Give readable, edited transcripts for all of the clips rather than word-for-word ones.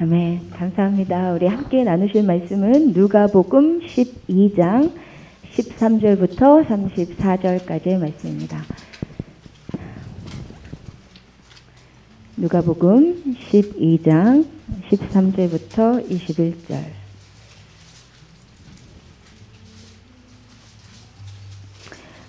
아멘. 감사합니다. 우리 함께 나누실 말씀은 누가복음 12장 13절부터 34절까지의 말씀입니다. 누가복음 12장 13절부터 21절.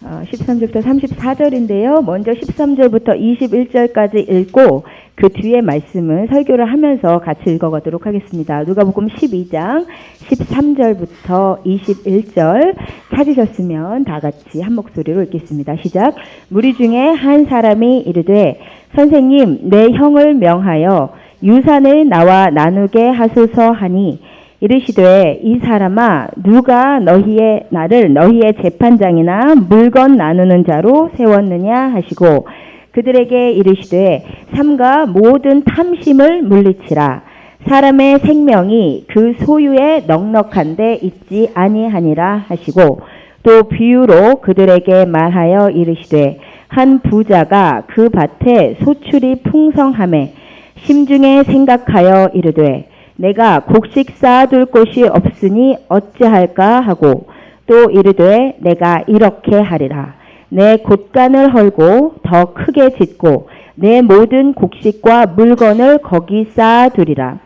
어, 13절부터 34절인데요. 먼저 13절부터 21절까지 읽고 그 뒤에 말씀을 설교를 하면서 같이 읽어가도록 하겠습니다. 누가복음 12장 13절부터 21절 찾으셨으면 다 같이 한 목소리로 읽겠습니다. 시작. 무리 중에 한 사람이 이르되 선생님 내 형을 명하여 유산을 나와 나누게 하소서 하니 이르시되 이 사람아 누가 나를 너희의 재판장이나 물건 나누는 자로 세웠느냐 하시고 그들에게 이르시되 삼가 모든 탐심을 물리치라. 사람의 생명이 그 소유에 넉넉한데 있지 아니하니라 하시고 또 비유로 그들에게 말하여 이르시되 한 부자가 그 밭에 소출이 풍성하매 심중에 생각하여 이르되 내가 곡식 쌓아둘 곳이 없으니 어찌할까 하고 또 이르되 내가 이렇게 하리라. 내 곳간을 헐고 더 크게 짓고 내 모든 곡식과 물건을 거기 쌓아두리라.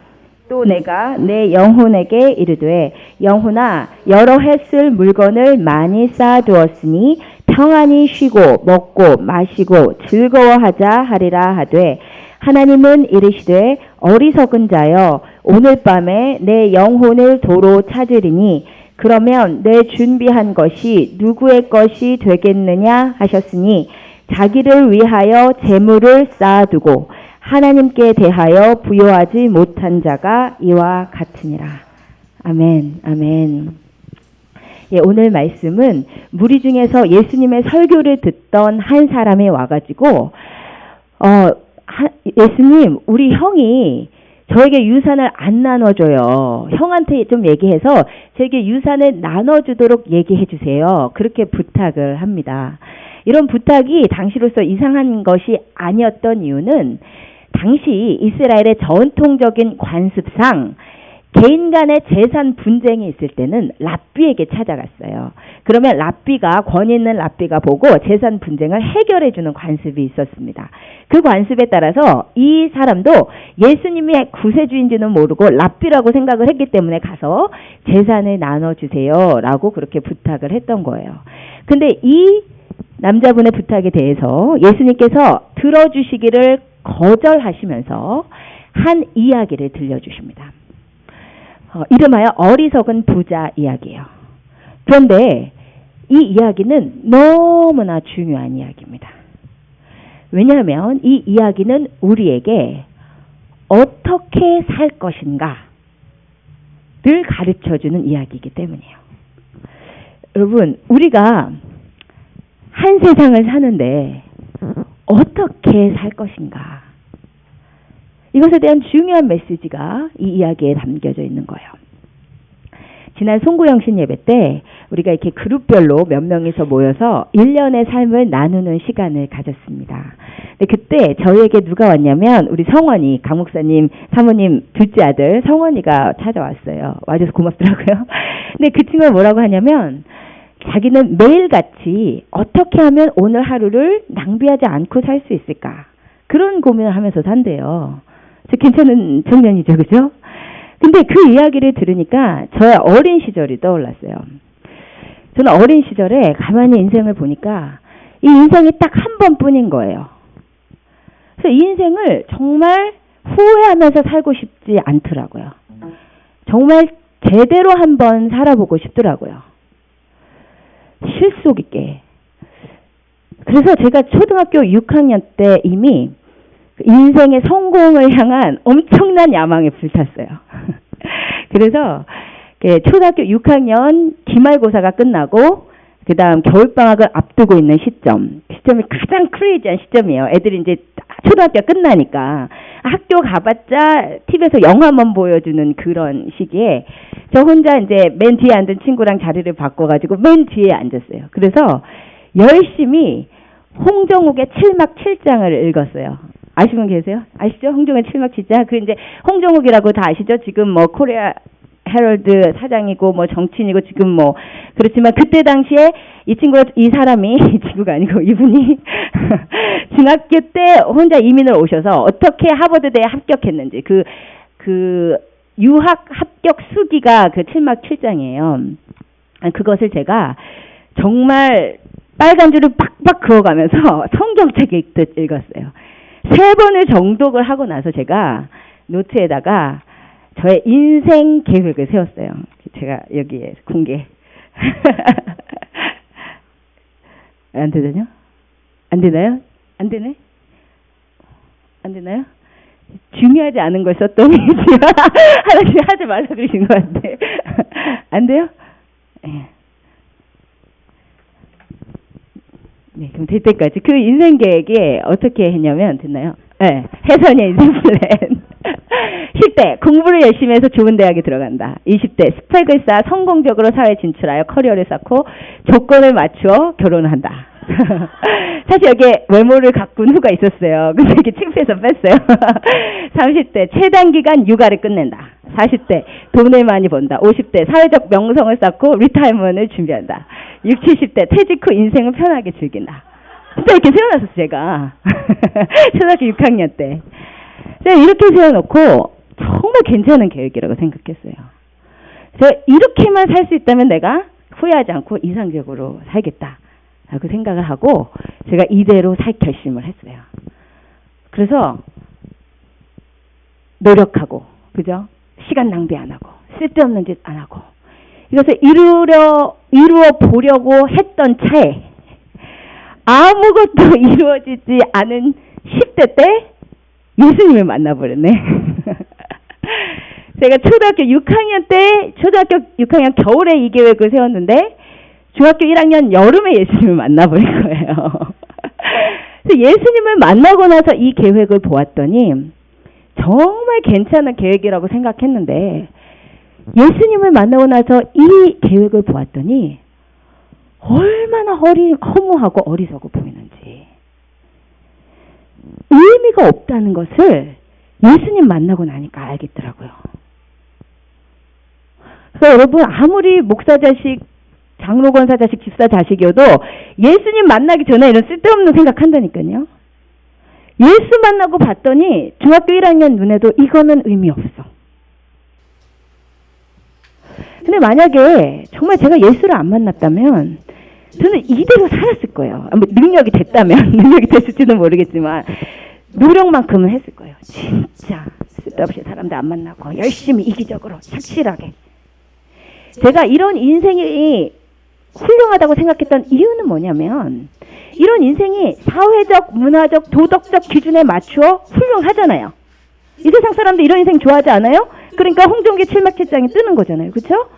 또 내가 내 영혼에게 이르되 영혼아 여러 해 쓸 물건을 많이 쌓아두었으니 평안히 쉬고 먹고 마시고 즐거워하자 하리라 하되 하나님은 이르시되 어리석은 자여 오늘 밤에 내 영혼을 도로 찾으리니 그러면 내 준비한 것이 누구의 것이 되겠느냐 하셨으니 자기를 위하여 재물을 쌓아두고 하나님께 대하여 부여하지 못한 자가 이와 같으니라. 아멘. 아멘. 예, 오늘 말씀은 무리 중에서 예수님의 설교를 듣던 한 사람이 와가지고 예수님 우리 형이 저에게 유산을 안 나눠줘요. 형한테 좀 얘기해서 저에게 유산을 나눠주도록 얘기해 주세요. 그렇게 부탁을 합니다. 이런 부탁이 당시로서 이상한 것이 아니었던 이유는 당시 이스라엘의 전통적인 관습상 개인 간의 재산 분쟁이 있을 때는 랍비에게 찾아갔어요. 그러면 랍비가 권위 있는 랍비가 보고 재산 분쟁을 해결해 주는 관습이 있었습니다. 그 관습에 따라서 이 사람도 예수님의 구세주인지는 모르고 랍비라고 생각을 했기 때문에 가서 재산을 나눠주세요 라고 그렇게 부탁을 했던 거예요. 근데 이 남자분의 부탁에 대해서 예수님께서 들어주시기를 거절하시면서 한 이야기를 들려주십니다. 이름하여 어리석은 부자 이야기예요. 그런데 이 이야기는 너무나 중요한 이야기입니다. 왜냐하면 이 이야기는 우리에게 어떻게 살 것인가를 가르쳐주는 이야기이기 때문이에요. 여러분, 우리가 한 세상을 사는데 어떻게 살 것인가? 이것에 대한 중요한 메시지가 이 이야기에 담겨져 있는 거예요. 지난 송구영신 예배 때 우리가 이렇게 그룹별로 몇 명이서 모여서 1년의 삶을 나누는 시간을 가졌습니다. 근데 그때 저희에게 누가 왔냐면 우리 성원이, 강 목사님 사모님 둘째 아들 성원이가 찾아왔어요. 와줘서 고맙더라고요. 근데 그 친구가 뭐라고 하냐면 자기는 매일같이 어떻게 하면 오늘 하루를 낭비하지 않고 살 수 있을까? 그런 고민을 하면서 산대요. 괜찮은 청년이죠, 그죠? 근데 그 이야기를 들으니까 저의 어린 시절이 떠올랐어요. 저는 어린 시절에 가만히 인생을 보니까 이 인생이 딱 한 번뿐인 거예요. 그래서 이 인생을 정말 후회하면서 살고 싶지 않더라고요. 정말 제대로 한번 살아보고 싶더라고요. 실속 있게. 그래서 제가 초등학교 6학년 때 이미 인생의 성공을 향한 엄청난 야망에 불탔어요. 그래서 초등학교 6학년 기말고사가 끝나고 그 다음 겨울방학을 앞두고 있는 시점이 가장 크레이지한 시점이에요. 애들이 이제 초등학교 끝나니까 학교 가봤자 TV에서 영화만 보여주는 그런 시기에 저 혼자 이제 맨 뒤에 앉은 친구랑 자리를 바꿔가지고 맨 뒤에 앉았어요. 그래서 열심히 홍정욱의 7막 7장을 읽었어요. 아시는 분 계세요? 아시죠? 홍종의 칠막치자. 그 이제 홍종욱이라고 다 아시죠? 지금 뭐 코리아 헤럴드 사장이고 뭐 정치인이고 지금 뭐 그렇지만 그때 당시에 이 사람이 이 친구가 아니고 이분이 중학교 때 혼자 이민을 오셔서 어떻게 하버드대에 합격했는지 그 유학 합격 수기가 그 7막 7장이에요. 그것을 제가 정말 빨간 줄을 빡빡 그어가면서 성경책 읽듯 읽었어요. 3번을 정독을 하고 나서 제가 노트에다가 저의 인생 계획을 세웠어요. 제가 여기에 공개. 안 되나요? 안 되나요? 안 되네? 안 되나요? 중요하지 않은 걸 썼더니 하나씩 하지 말라 그러신 것 같아. 안 돼요? 네, 그럼 될 때까지 그 인생 계획에 어떻게 했냐면 됐나요? 네, 혜선이의 인생 플랜. 10대 공부를 열심히 해서 좋은 대학에 들어간다. 20대 스펙을 쌓아 성공적으로 사회에 진출하여 커리어를 쌓고 조건을 맞추어 결혼한다. 사실 여기에 외모를 가꾼 후가 있었어요. 근데 이게 창피해서 뺐어요. 30대 최단기간 육아를 끝낸다. 40대 돈을 많이 번다. 50대 사회적 명성을 쌓고 리타이먼을 준비한다. 60, 70대 퇴직 후 인생을 편하게 즐긴다. 진짜 이렇게 세워놨었어요, 제가. 초등학교 6학년 때. 제가 이렇게 세워놓고 정말 괜찮은 계획이라고 생각했어요. 그래서 이렇게만 살 수 있다면 내가 후회하지 않고 이상적으로 살겠다. 라고 생각을 하고 제가 이대로 살 결심을 했어요. 그래서 노력하고, 그죠? 시간 낭비 안 하고, 쓸데없는 짓 안 하고, 이것을 이루어 보려고 했던 차에 아무것도 이루어지지 않은 10대 때 예수님을 만나버렸네. 제가 초등학교 6학년 겨울에 이 계획을 세웠는데 중학교 1학년 여름에 예수님을 만나버린 거예요. 그래서 예수님을 만나고 나서 이 계획을 보았더니 정말 괜찮은 계획이라고 생각했는데 예수님을 만나고 나서 이 계획을 보았더니 얼마나 허무하고 어리석어 보이는지, 의미가 없다는 것을 예수님 만나고 나니까 알겠더라고요. 그래서 여러분, 아무리 목사 자식, 장로 권사 자식, 집사 자식이어도 예수님 만나기 전에 이런 쓸데없는 생각한다니까요. 예수 만나고 봤더니 중학교 1학년 눈에도 이거는 의미 없어. 근데 만약에 정말 제가 예수를 안 만났다면 저는 이대로 살았을 거예요. 능력이 됐다면, 능력이 됐을지는 모르겠지만 노력만큼은 했을 거예요. 진짜 쓸데없이 사람들 안 만나고 열심히 이기적으로 착실하게. 제가 이런 인생이 훌륭하다고 생각했던 이유는 뭐냐면 이런 인생이 사회적, 문화적, 도덕적 기준에 맞추어 훌륭하잖아요. 이 세상 사람들 이런 인생 좋아하지 않아요? 그러니까 홍종기 7막칠장이 뜨는 거잖아요. 그렇죠?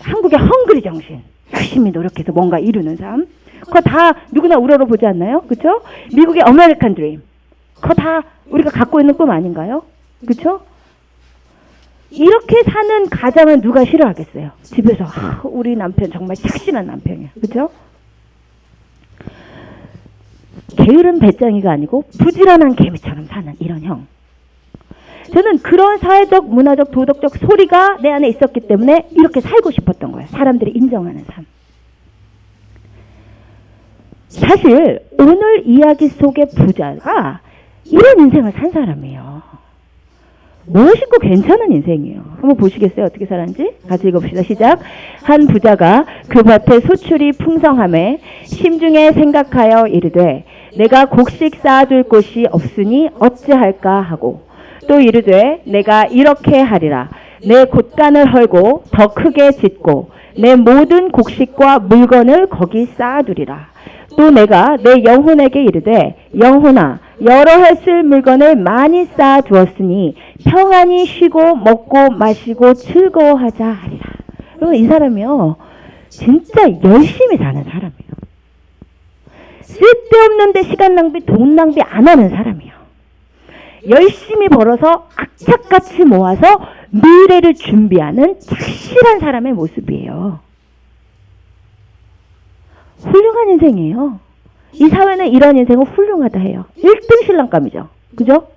한국의 헝그리 정신, 열심히 노력해서 뭔가 이루는 삶, 그거 다 누구나 우러러 보지 않나요? 그렇죠? 미국의 아메리칸 드림, 그거 다 우리가 갖고 있는 꿈 아닌가요? 그렇죠? 이렇게 사는 가장은 누가 싫어하겠어요? 집에서 우리 남편 정말 착실한 남편이야. 그렇죠? 게으른 배짱이가 아니고 부지런한 개미처럼 사는 이런 형. 저는 그런 사회적, 문화적, 도덕적 소리가 내 안에 있었기 때문에 이렇게 살고 싶었던 거예요. 사람들이 인정하는 삶. 사실 오늘 이야기 속의 부자가 이런 인생을 산 사람이에요. 멋있고 괜찮은 인생이에요. 한번 보시겠어요? 어떻게 살았는지? 같이 읽어봅시다. 시작. 한 부자가 그 밭에 소출이 풍성함에 심중에 생각하여 이르되 내가 곡식 쌓아둘 곳이 없으니 어찌할까 하고 또 이르되 내가 이렇게 하리라. 내 곳간을 헐고 더 크게 짓고 내 모든 곡식과 물건을 거기 쌓아두리라. 또 내가 내 영혼에게 이르되 영혼아 여러 해 쓸 물건을 많이 쌓아두었으니 평안히 쉬고 먹고 마시고 즐거워하자 하리라. 여러분, 이 사람이요 진짜 열심히 사는 사람이에요. 쓸데없는데 시간 낭비, 돈 낭비 안 하는 사람이에요. 열심히 벌어서 악착같이 모아서 미래를 준비하는 착실한 사람의 모습이에요. 훌륭한 인생이에요. 이 사회는 이런 인생은 훌륭하다 해요. 1등 신랑감이죠. 그죠?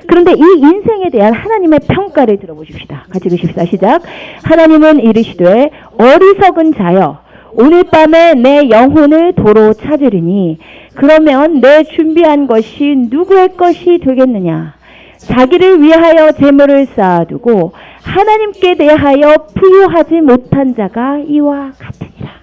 그런데 이 인생에 대한 하나님의 평가를 들어보십시다. 같이 읽으십시다. 시작. 하나님은 이르시되 어리석은 자여 오늘 밤에 내 영혼을 도로 찾으리니 그러면 내 준비한 것이 누구의 것이 되겠느냐. 자기를 위하여 재물을 쌓아두고 하나님께 대하여 부유하지 못한 자가 이와 같으니라.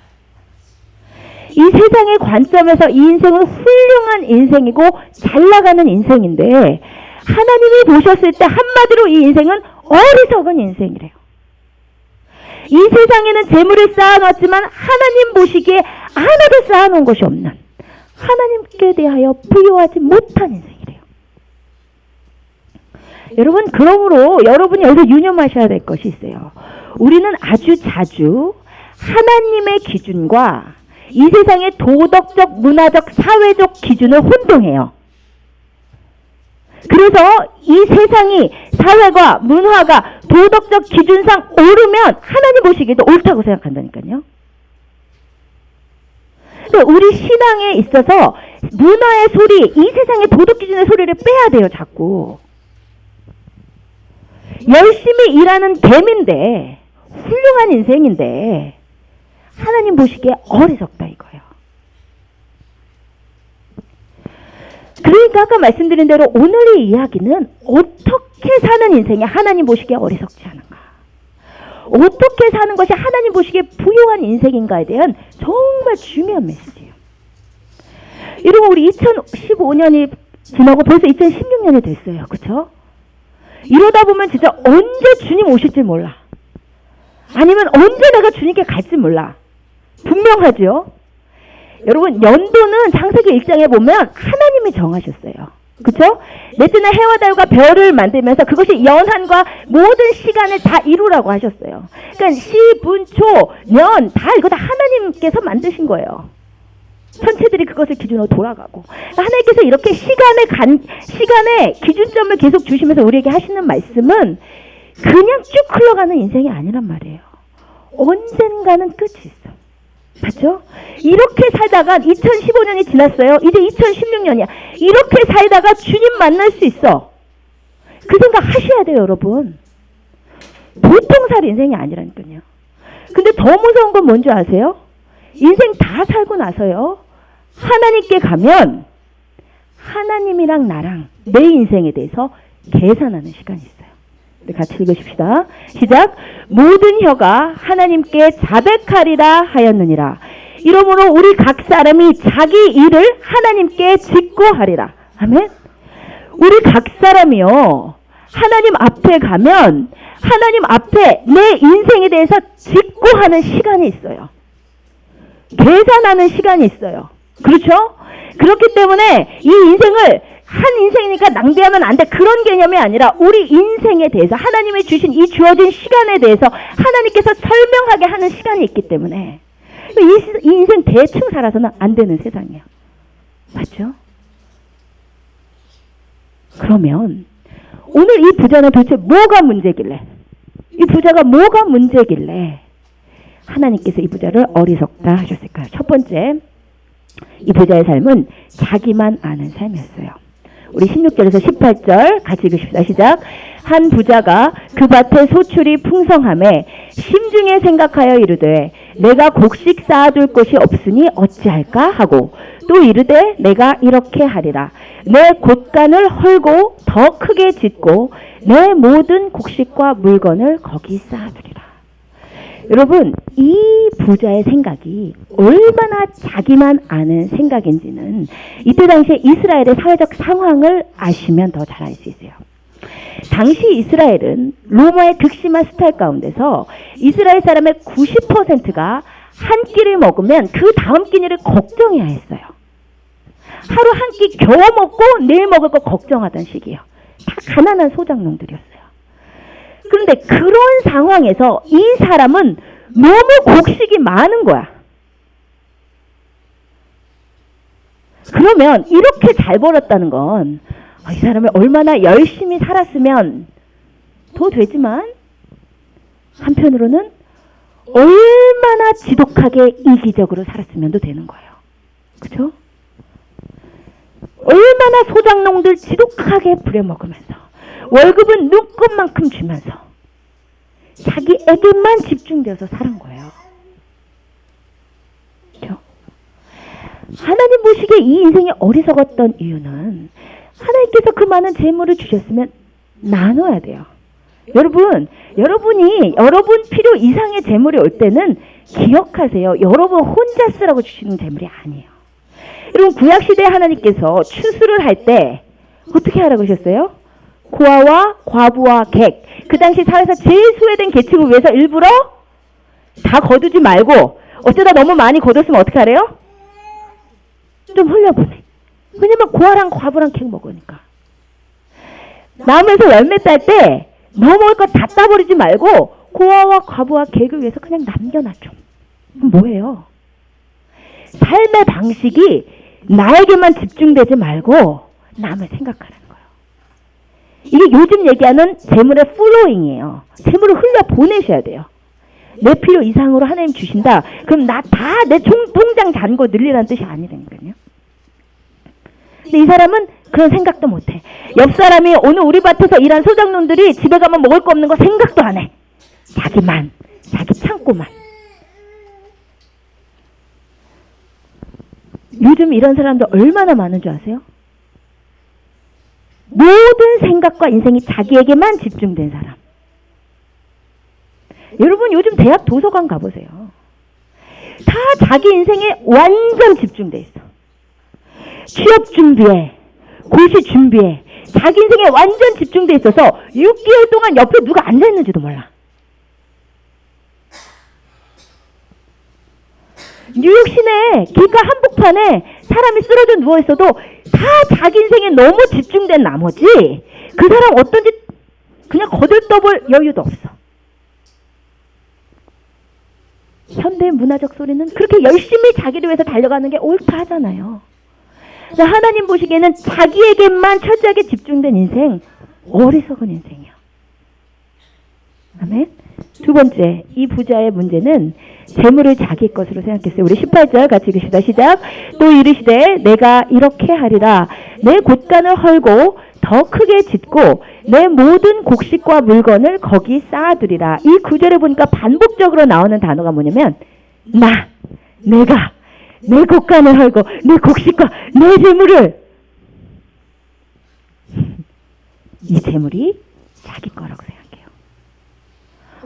이 세상의 관점에서 이 인생은 훌륭한 인생이고 잘 나가는 인생인데 하나님이 보셨을 때 한마디로 이 인생은 어리석은 인생이래요. 이 세상에는 재물을 쌓아놨지만 하나님 보시기에 하나도 쌓아놓은 것이 없는 하나님께 대하여 부유하지 못한 인생이래요. 여러분, 그러므로 여러분이 여기서 유념하셔야 될 것이 있어요. 우리는 아주 자주 하나님의 기준과 이 세상의 도덕적, 문화적, 사회적 기준을 혼동해요. 그래서 이 세상이 사회가 문화가 도덕적 기준상 오르면 하나님 보시기에도 옳다고 생각한다니까요. 우리 신앙에 있어서 문화의 소리, 이 세상의 도덕 기준의 소리를 빼야 돼요. 자꾸. 열심히 일하는 뱀인데 훌륭한 인생인데 하나님 보시기에 어리석다 이거예요. 그러니까 아까 말씀드린 대로 오늘의 이야기는 어떻게 사는 인생이 하나님 보시기에 어리석지 않은가. 어떻게 사는 것이 하나님 보시기에 부유한 인생인가에 대한 정말 중요한 메시지예요. 여러분, 우리 2015년이 지나고 벌써 2016년이 됐어요. 그렇죠? 이러다 보면 진짜 언제 주님 오실지 몰라. 아니면 언제 내가 주님께 갈지 몰라. 분명하죠? 여러분, 연도는 창세기 1장에 보면 하나님이 정하셨어요. 그렇죠? 넷째나 해와 달과 별을 만들면서 그것이 연한과 모든 시간을 다 이루라고 하셨어요. 그러니까 시, 분, 초, 년 다 이거 다 하나님께서 만드신 거예요. 천체들이 그것을 기준으로 돌아가고 하나님께서 이렇게 시간의 기준점을 계속 주시면서 우리에게 하시는 말씀은 그냥 쭉 흘러가는 인생이 아니란 말이에요. 언젠가는 끝이 있어. 맞죠? 이렇게 살다가 2015년이 지났어요. 이제 2016년이야. 이렇게 살다가 주님 만날 수 있어. 그 생각 하셔야 돼요, 여러분. 보통 살 인생이 아니라니까요. 근데 더 무서운 건 뭔지 아세요? 인생 다 살고 나서요. 하나님께 가면 하나님이랑 나랑 내 인생에 대해서 계산하는 시간이 있어요. 같이 읽으십시다. 시작. 모든 혀가 하나님께 자백하리라 하였느니라. 이러므로 우리 각 사람이 자기 일을 하나님께 직고하리라. 아멘. 우리 각 사람이요. 하나님 앞에 가면 하나님 앞에 내 인생에 대해서 직고하는 시간이 있어요. 계산하는 시간이 있어요. 그렇죠? 그렇기 때문에 이 인생을 한 인생이니까 낭비하면 안 돼. 그런 개념이 아니라 우리 인생에 대해서 하나님이 주신 이 주어진 시간에 대해서 하나님께서 설명하게 하는 시간이 있기 때문에 이 인생 대충 살아서는 안 되는 세상이에요. 맞죠? 그러면 오늘 이 부자는 도대체 뭐가 문제길래? 이 부자가 뭐가 문제길래 하나님께서 이 부자를 어리석다 하셨을까요? 첫 번째, 이 부자의 삶은 자기만 아는 삶이었어요. 우리 16절에서 18절 같이 읽으십시다. 시작. 한 부자가 그 밭에 소출이 풍성함에 심중에 생각하여 이르되 내가 곡식 쌓아둘 곳이 없으니 어찌할까 하고 또 이르되 내가 이렇게 하리라. 내 곳간을 헐고 더 크게 짓고 내 모든 곡식과 물건을 거기 쌓아두리라. 여러분, 이 부자의 생각이 얼마나 자기만 아는 생각인지는 이때 당시에 이스라엘의 사회적 상황을 아시면 더 잘 알 수 있어요. 당시 이스라엘은 로마의 극심한 스타일 가운데서 이스라엘 사람의 90%가 한 끼를 먹으면 그 다음 끼니를 걱정해야 했어요. 하루 한 끼 겨워 먹고 내일 먹을 거 걱정하던 시기예요. 다 가난한 소작농들이었어요. 그런데 그런 상황에서 이 사람은 너무 곡식이 많은 거야. 그러면 이렇게 잘 벌었다는 건 이 사람이 얼마나 열심히 살았으면 더 되지만 한편으로는 얼마나 지독하게 이기적으로 살았으면 더 되는 거예요. 그죠? 얼마나 소장농들 지독하게 부려먹으면서 월급은 눈꽃만큼 주면서 자기에게만 집중되어서 사는 거예요. 그렇죠? 하나님 보시기에 이 인생이 어리석었던 이유는 하나님께서 그 많은 재물을 주셨으면 나눠야 돼요. 여러분, 여러분 필요 이상의 재물이 올 때는 기억하세요. 여러분 혼자 쓰라고 주시는 재물이 아니에요. 여러분 구약시대에 하나님께서 추수를 할 때 어떻게 하라고 하셨어요? 고아와 과부와 객, 그 당시 사회에서 제일 소외된 계층을 위해서 일부러 다 거두지 말고 어쩌다 너무 많이 거뒀으면 어떻게 하래요? 좀 흘려보내. 왜냐면 고아랑 과부랑 객 먹으니까. 나무에서 열매 딸 때 넘어올 거 다 따버리지 말고 고아와 과부와 객을 위해서 그냥 남겨놔줘. 뭐예요? 삶의 방식이 나에게만 집중되지 말고 남을 생각하라는 거예요. 이게 요즘 얘기하는 재물의 플로잉이에요. 재물을 흘려보내셔야 돼요. 내 필요 이상으로 하나님 주신다. 그럼 나 다 내 통장 잔고 늘리라는 뜻이 아니라니까요. 근데 이 사람은 그런 생각도 못해. 옆 사람이 오늘 우리 밭에서 일한 소장농들이 집에 가면 먹을 거 없는 거 생각도 안 해. 자기만, 자기 창고만. 요즘 이런 사람들 얼마나 많은 줄 아세요? 모든 생각과 인생이 자기에게만 집중된 사람. 여러분 요즘 대학 도서관 가보세요. 다 자기 인생에 완전 집중돼 있어. 취업 준비해, 고시 준비해. 자기 인생에 완전 집중돼 있어서 6개월 동안 옆에 누가 앉아있는지도 몰라. 뉴욕 시내 길가 한복판에 사람이 쓰러져 누워있어도 다 자기 인생에 너무 집중된 나머지 그 사람 어떤지 그냥 거들떠볼 여유도 없어. 현대 문화적 소리는 그렇게 열심히 자기를 위해서 달려가는 게 옳다 하잖아요. 하나님 보시기에는 자기에게만 철저하게 집중된 인생, 어리석은 인생이야. 아멘. 두 번째, 이 부자의 문제는 재물을 자기 것으로 생각했어요. 우리 18절 같이 읽읍시다. 시작. 또 이르시되 내가 이렇게 하리라. 내 곳간을 헐고 더 크게 짓고 내 모든 곡식과 물건을 거기 쌓아두리라. 이 구절에 보니까 반복적으로 나오는 단어가 뭐냐면 내가 내 곡간을 헐고 내 곡식과 내 재물을 이 재물이 자기 거라고 생각해요.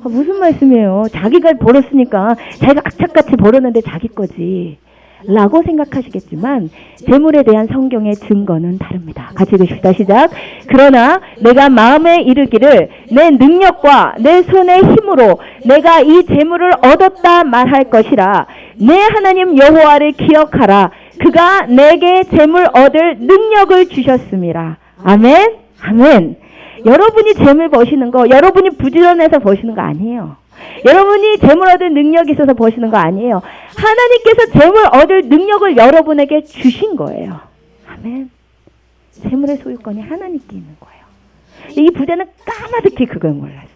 무슨 말씀이에요? 자기가 벌었으니까 자기가 악착같이 벌었는데 자기 거지 라고 생각하시겠지만 재물에 대한 성경의 증거는 다릅니다. 같이 읽읍시다. 시작. 그러나 내가 마음에 이르기를 내 능력과 내 손의 힘으로 내가 이 재물을 얻었다 말할 것이라. 내 하나님 여호와를 기억하라. 그가 내게 재물 얻을 능력을 주셨습니다. 아멘. 아멘. 여러분이 재물 버시는 거, 여러분이 부지런해서 버시는 거 아니에요. 여러분이 재물 얻을 능력이 있어서 버시는 거 아니에요. 하나님께서 재물 얻을 능력을 여러분에게 주신 거예요. 아멘. 재물의 소유권이 하나님께 있는 거예요. 이 부자는 까마득히 그걸 몰랐어요.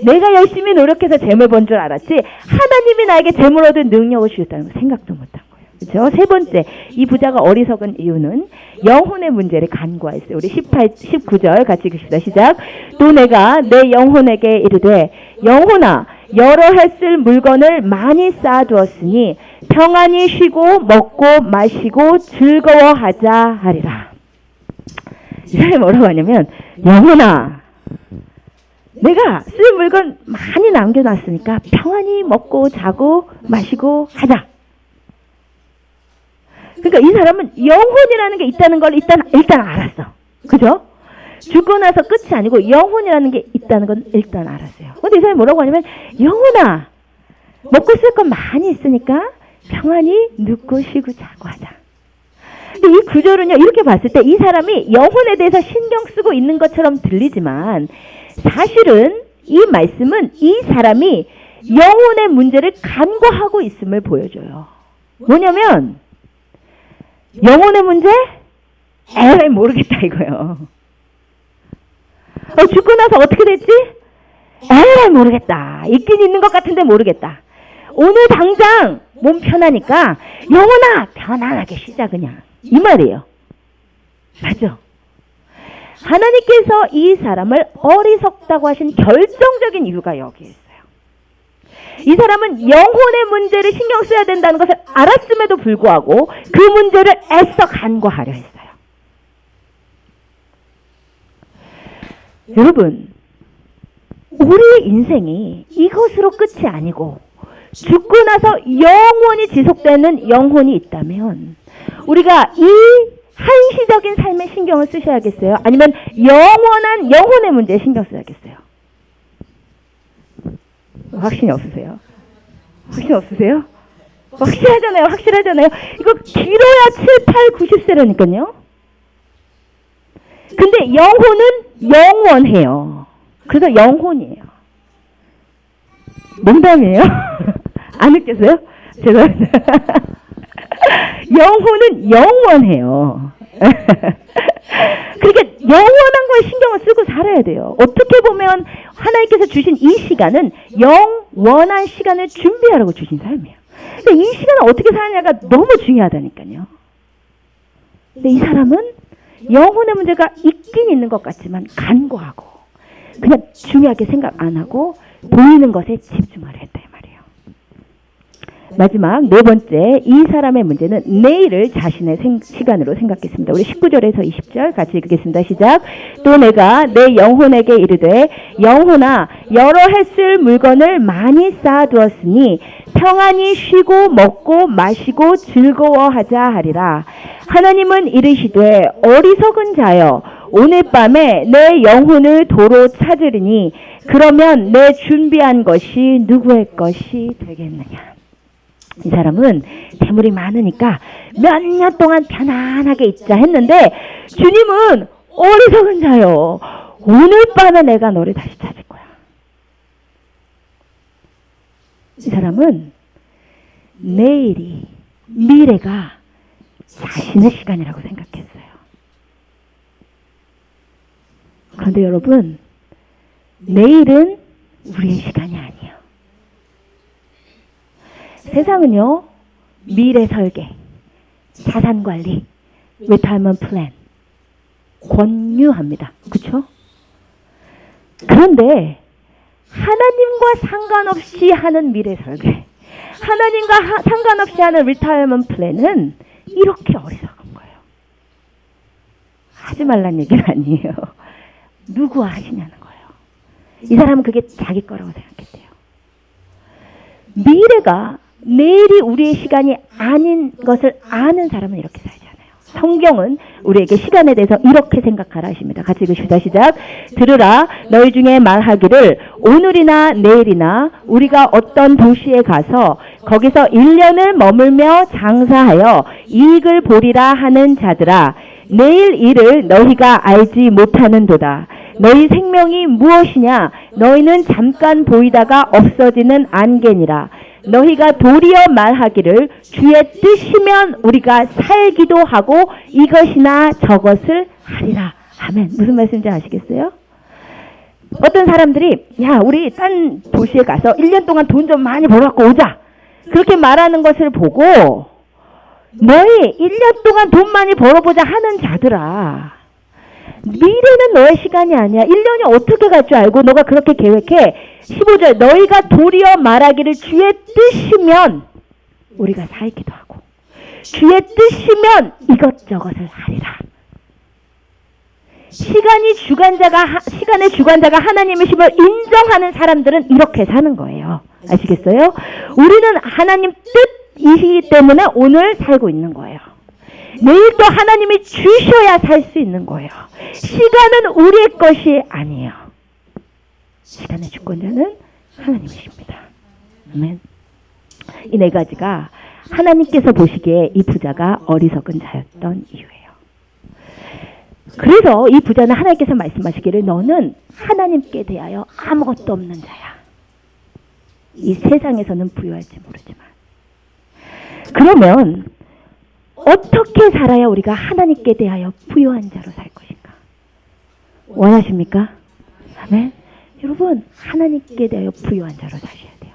내가 열심히 노력해서 재물 번 줄 알았지 하나님이 나에게 재물 얻을 능력을 주셨다는 거 생각도 못한 거예요. 그렇죠? 세 번째, 이 부자가 어리석은 이유는 영혼의 문제를 간과했어요. 우리 19절 같이 읽읍시다. 시작. 또 내가 내 영혼에게 이르되 영혼아 여러 해 쓸 물건을 많이 쌓아두었으니 평안히 쉬고 먹고 마시고 즐거워하자 하리라. 이 사람이 뭐라고 하냐면 영혼아 내가 쓸 물건 많이 남겨놨으니까 평안히 먹고 자고 마시고 하자. 그러니까 이 사람은 영혼이라는 게 있다는 걸 일단 알았어. 그죠? 죽고 나서 끝이 아니고 영혼이라는 게 있다는 건 일단 알았어요. 근데 이 사람이 뭐라고 하냐면 영혼아 먹고 쓸 건 많이 있으니까 평안히 눕고 쉬고 자고 하자. 근데 이 구절은요 이렇게 봤을 때 이 사람이 영혼에 대해서 신경 쓰고 있는 것처럼 들리지만 사실은 이 말씀은 이 사람이 영혼의 문제를 간과하고 있음을 보여줘요. 뭐냐면 영혼의 문제? 에이 모르겠다 이거요. 죽고 나서 어떻게 됐지? 에이 모르겠다. 있긴 있는 것 같은데 모르겠다. 오늘 당장 몸 편하니까 영혼아 편안하게 쉬자 그냥. 이 말이에요. 맞죠? 하나님께서 이 사람을 어리석다고 하신 결정적인 이유가 여기에 있어요. 이 사람은 영혼의 문제를 신경 써야 된다는 것을 알았음에도 불구하고 그 문제를 애써 간과하려 했어요. 여러분, 우리의 인생이 이것으로 끝이 아니고 죽고 나서 영원히 지속되는 영혼이 있다면 우리가 이 한시적인 삶에 신경을 쓰셔야겠어요? 아니면 영원한 영혼의 문제에 신경 써야겠어요? 확신이 없으세요? 확신 없으세요? 확실하잖아요. 확실하잖아요. 이거 길어야 7, 8, 90세라니까요. 근데 영혼은 영원해요. 그래서 영혼이에요. 농담이에요? 안 느꼈어요? 죄송합니다. 영혼은 영원해요. 그러니까 영원한 거에 신경을 쓰고 살아야 돼요. 어떻게 보면 하나님께서 주신 이 시간은 영원한 시간을 준비하라고 주신 삶이에요. 근데 이 시간을 어떻게 사느냐가 너무 중요하다니까요. 근데 이 사람은 영혼의 문제가 있긴 있는 것 같지만 간과하고 그냥 중요하게 생각 안 하고 보이는 것에 집중하려 했다 이 말이에요. 마지막 네 번째, 이 사람의 문제는 내일을 자신의 시간으로 생각했습니다. 우리 19절에서 20절 같이 읽겠습니다. 시작. 또 내가 내 영혼에게 이르되 영혼아 여러 해 쓸 물건을 많이 쌓아두었으니 평안히 쉬고 먹고 마시고 즐거워하자 하리라. 하나님은 이르시되 어리석은 자여 오늘 밤에 내 영혼을 도로 찾으리니 그러면 내 준비한 것이 누구의 것이 되겠느냐. 이 사람은 재물이 많으니까 몇 년 동안 편안하게 있자 했는데 주님은 어리석은 자요. 오늘 밤에 내가 너를 다시 찾을 거야. 이 사람은 내일이, 미래가 자신의 시간이라고 생각했어요. 그런데 여러분, 내일은 우리의 시간이 아니에요. 세상은요, 미래 설계, 자산 관리, retirement plan, 권유합니다. 그렇죠? 그런데 하나님과 상관없이 하는 미래 설계, 하나님과 상관없이 하는 retirement plan은 이렇게 어리석은 거예요. 하지 말란 얘기는 아니에요. 누구와 하시냐는 거예요. 이 사람은 그게 자기 거라고 생각했대요. 미래가 내일이 우리의 시간이 아닌 것을 아는 사람은 이렇게 살지 않아요. 성경은 우리에게 시간에 대해서 이렇게 생각하라 하십니다. 같이 읽으시다 시작. 들으라 너희 중에 말하기를 오늘이나 내일이나 우리가 어떤 도시에 가서 거기서 1년을 머물며 장사하여 이익을 보리라 하는 자들아 내일 일을 너희가 알지 못하는도다. 너희 생명이 무엇이냐? 너희는 잠깐 보이다가 없어지는 안개니라. 너희가 도리어 말하기를 주의 뜻이면 우리가 살기도 하고 이것이나 저것을 하리라. 아멘. 무슨 말씀인지 아시겠어요? 어떤 사람들이 야 우리 딴 도시에 가서 1년 동안 돈 좀 많이 벌어갖고 오자. 그렇게 말하는 것을 보고 너희 1년 동안 돈 많이 벌어보자 하는 자들아. 미래는 너의 시간이 아니야. 1년이 어떻게 갈 줄 알고 너가 그렇게 계획해. 15절 너희가 도리어 말하기를 주의 뜻이면 우리가 살기도 하고 주의 뜻이면 이것저것을 하리라. 시간의 주관자가 하나님이심을 인정하는 사람들은 이렇게 사는 거예요. 아시겠어요? 우리는 하나님 뜻이기 때문에 오늘 살고 있는 거예요. 내일 또 하나님이 주셔야 살 수 있는 거예요. 시간은 우리의 것이 아니에요. 시간의 주권자는 하나님이십니다. 아멘. 이 네 가지가 하나님께서 보시기에 이 부자가 어리석은 자였던 이유예요. 그래서 이 부자는 하나님께서 말씀하시기를 너는 하나님께 대하여 아무것도 없는 자야. 이 세상에서는 부유할지 모르지만. 그러면 어떻게 살아야 우리가 하나님께 대하여 부유한 자로 살 것인가? 원하십니까? 아멘. 여러분 하나님께 대하여 부유한 자로 사셔야 돼요.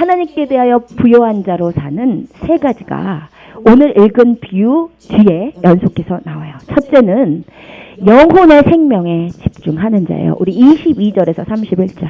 하나님께 대하여 부요한 자로 사는 세 가지가 오늘 읽은 비유 뒤에 연속해서 나와요. 첫째는 영혼의 생명에 집중하는 자예요. 우리 22절에서 31절.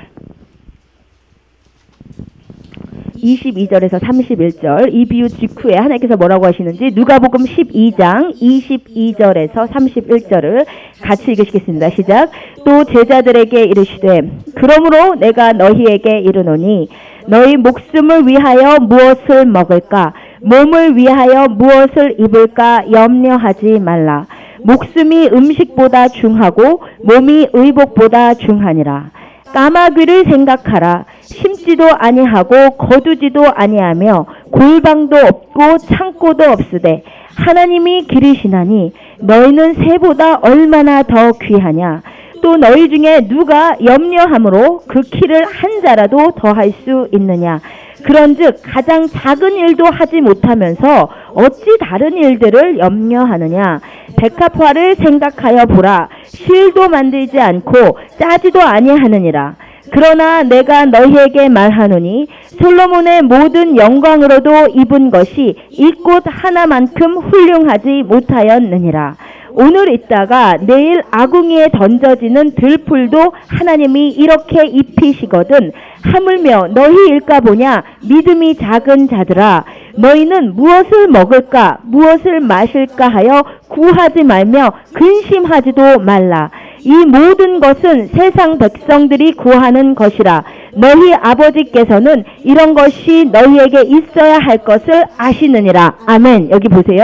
22절에서 31절 이 비유 직후에 하나님께서 뭐라고 하시는지 누가복음 12장 22절에서 31절을 같이 읽으시겠습니다. 시작. 또 제자들에게 이르시되 그러므로 내가 너희에게 이르노니 너희 목숨을 위하여 무엇을 먹을까 몸을 위하여 무엇을 입을까 염려하지 말라. 목숨이 음식보다 중하고 몸이 의복보다 중하니라. 까마귀를 생각하라. 심지도 아니하고 거두지도 아니하며 골방도 없고 창고도 없으되 하나님이 기르시나니 너희는 새보다 얼마나 더 귀하냐. 또 너희 중에 누가 염려함으로 그 키를 한 자라도 더할 수 있느냐. 그런즉 가장 작은 일도 하지 못하면서 어찌 다른 일들을 염려하느냐. 백합화를 생각하여 보라. 실도 만들지 않고 짜지도 아니하느니라. 그러나 내가 너희에게 말하노니 솔로몬의 모든 영광으로도 입은 것이 이 꽃 하나만큼 훌륭하지 못하였느니라. 오늘 있다가 내일 아궁이에 던져지는 들풀도 하나님이 이렇게 입히시거든. 하물며 너희일까 보냐. 믿음이 작은 자들아. 너희는 무엇을 먹을까 무엇을 마실까 하여 구하지 말며 근심하지도 말라. 이 모든 것은 세상 백성들이 구하는 것이라. 너희 아버지께서는 이런 것이 너희에게 있어야 할 것을 아시느니라. 아멘. 여기 보세요.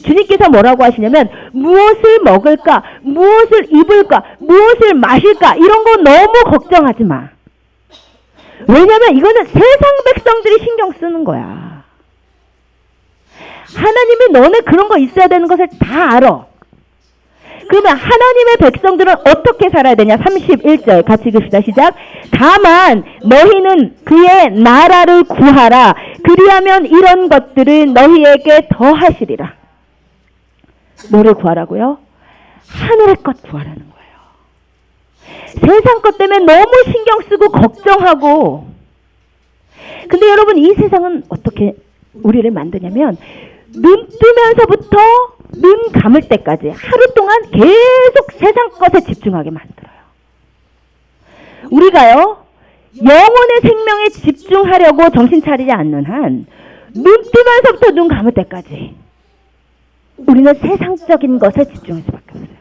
주님께서 뭐라고 하시냐면 무엇을 먹을까 무엇을 입을까 무엇을 마실까 이런 거 너무 걱정하지 마. 왜냐면 이거는 세상 백성들이 신경 쓰는 거야. 하나님이 너네 그런 거 있어야 되는 것을 다 알아. 그러면 하나님의 백성들은 어떻게 살아야 되냐? 31절 같이 읽읍시다. 시작. 다만 너희는 그의 나라를 구하라. 그리하면 이런 것들을 너희에게 더하시리라. 뭐를 구하라고요? 하늘의 것 구하라는 거예요. 세상 것 때문에 너무 신경 쓰고 걱정하고. 근데 여러분 이 세상은 어떻게 우리를 만드냐면 눈 뜨면서부터 눈 감을 때까지 하루 동안 계속 세상 것에 집중하게 만들어요. 우리가요 영혼의 생명에 집중하려고 정신 차리지 않는 한 눈 뜨면서부터 눈 감을 때까지 우리는 세상적인 것에 집중할 수밖에 없어요.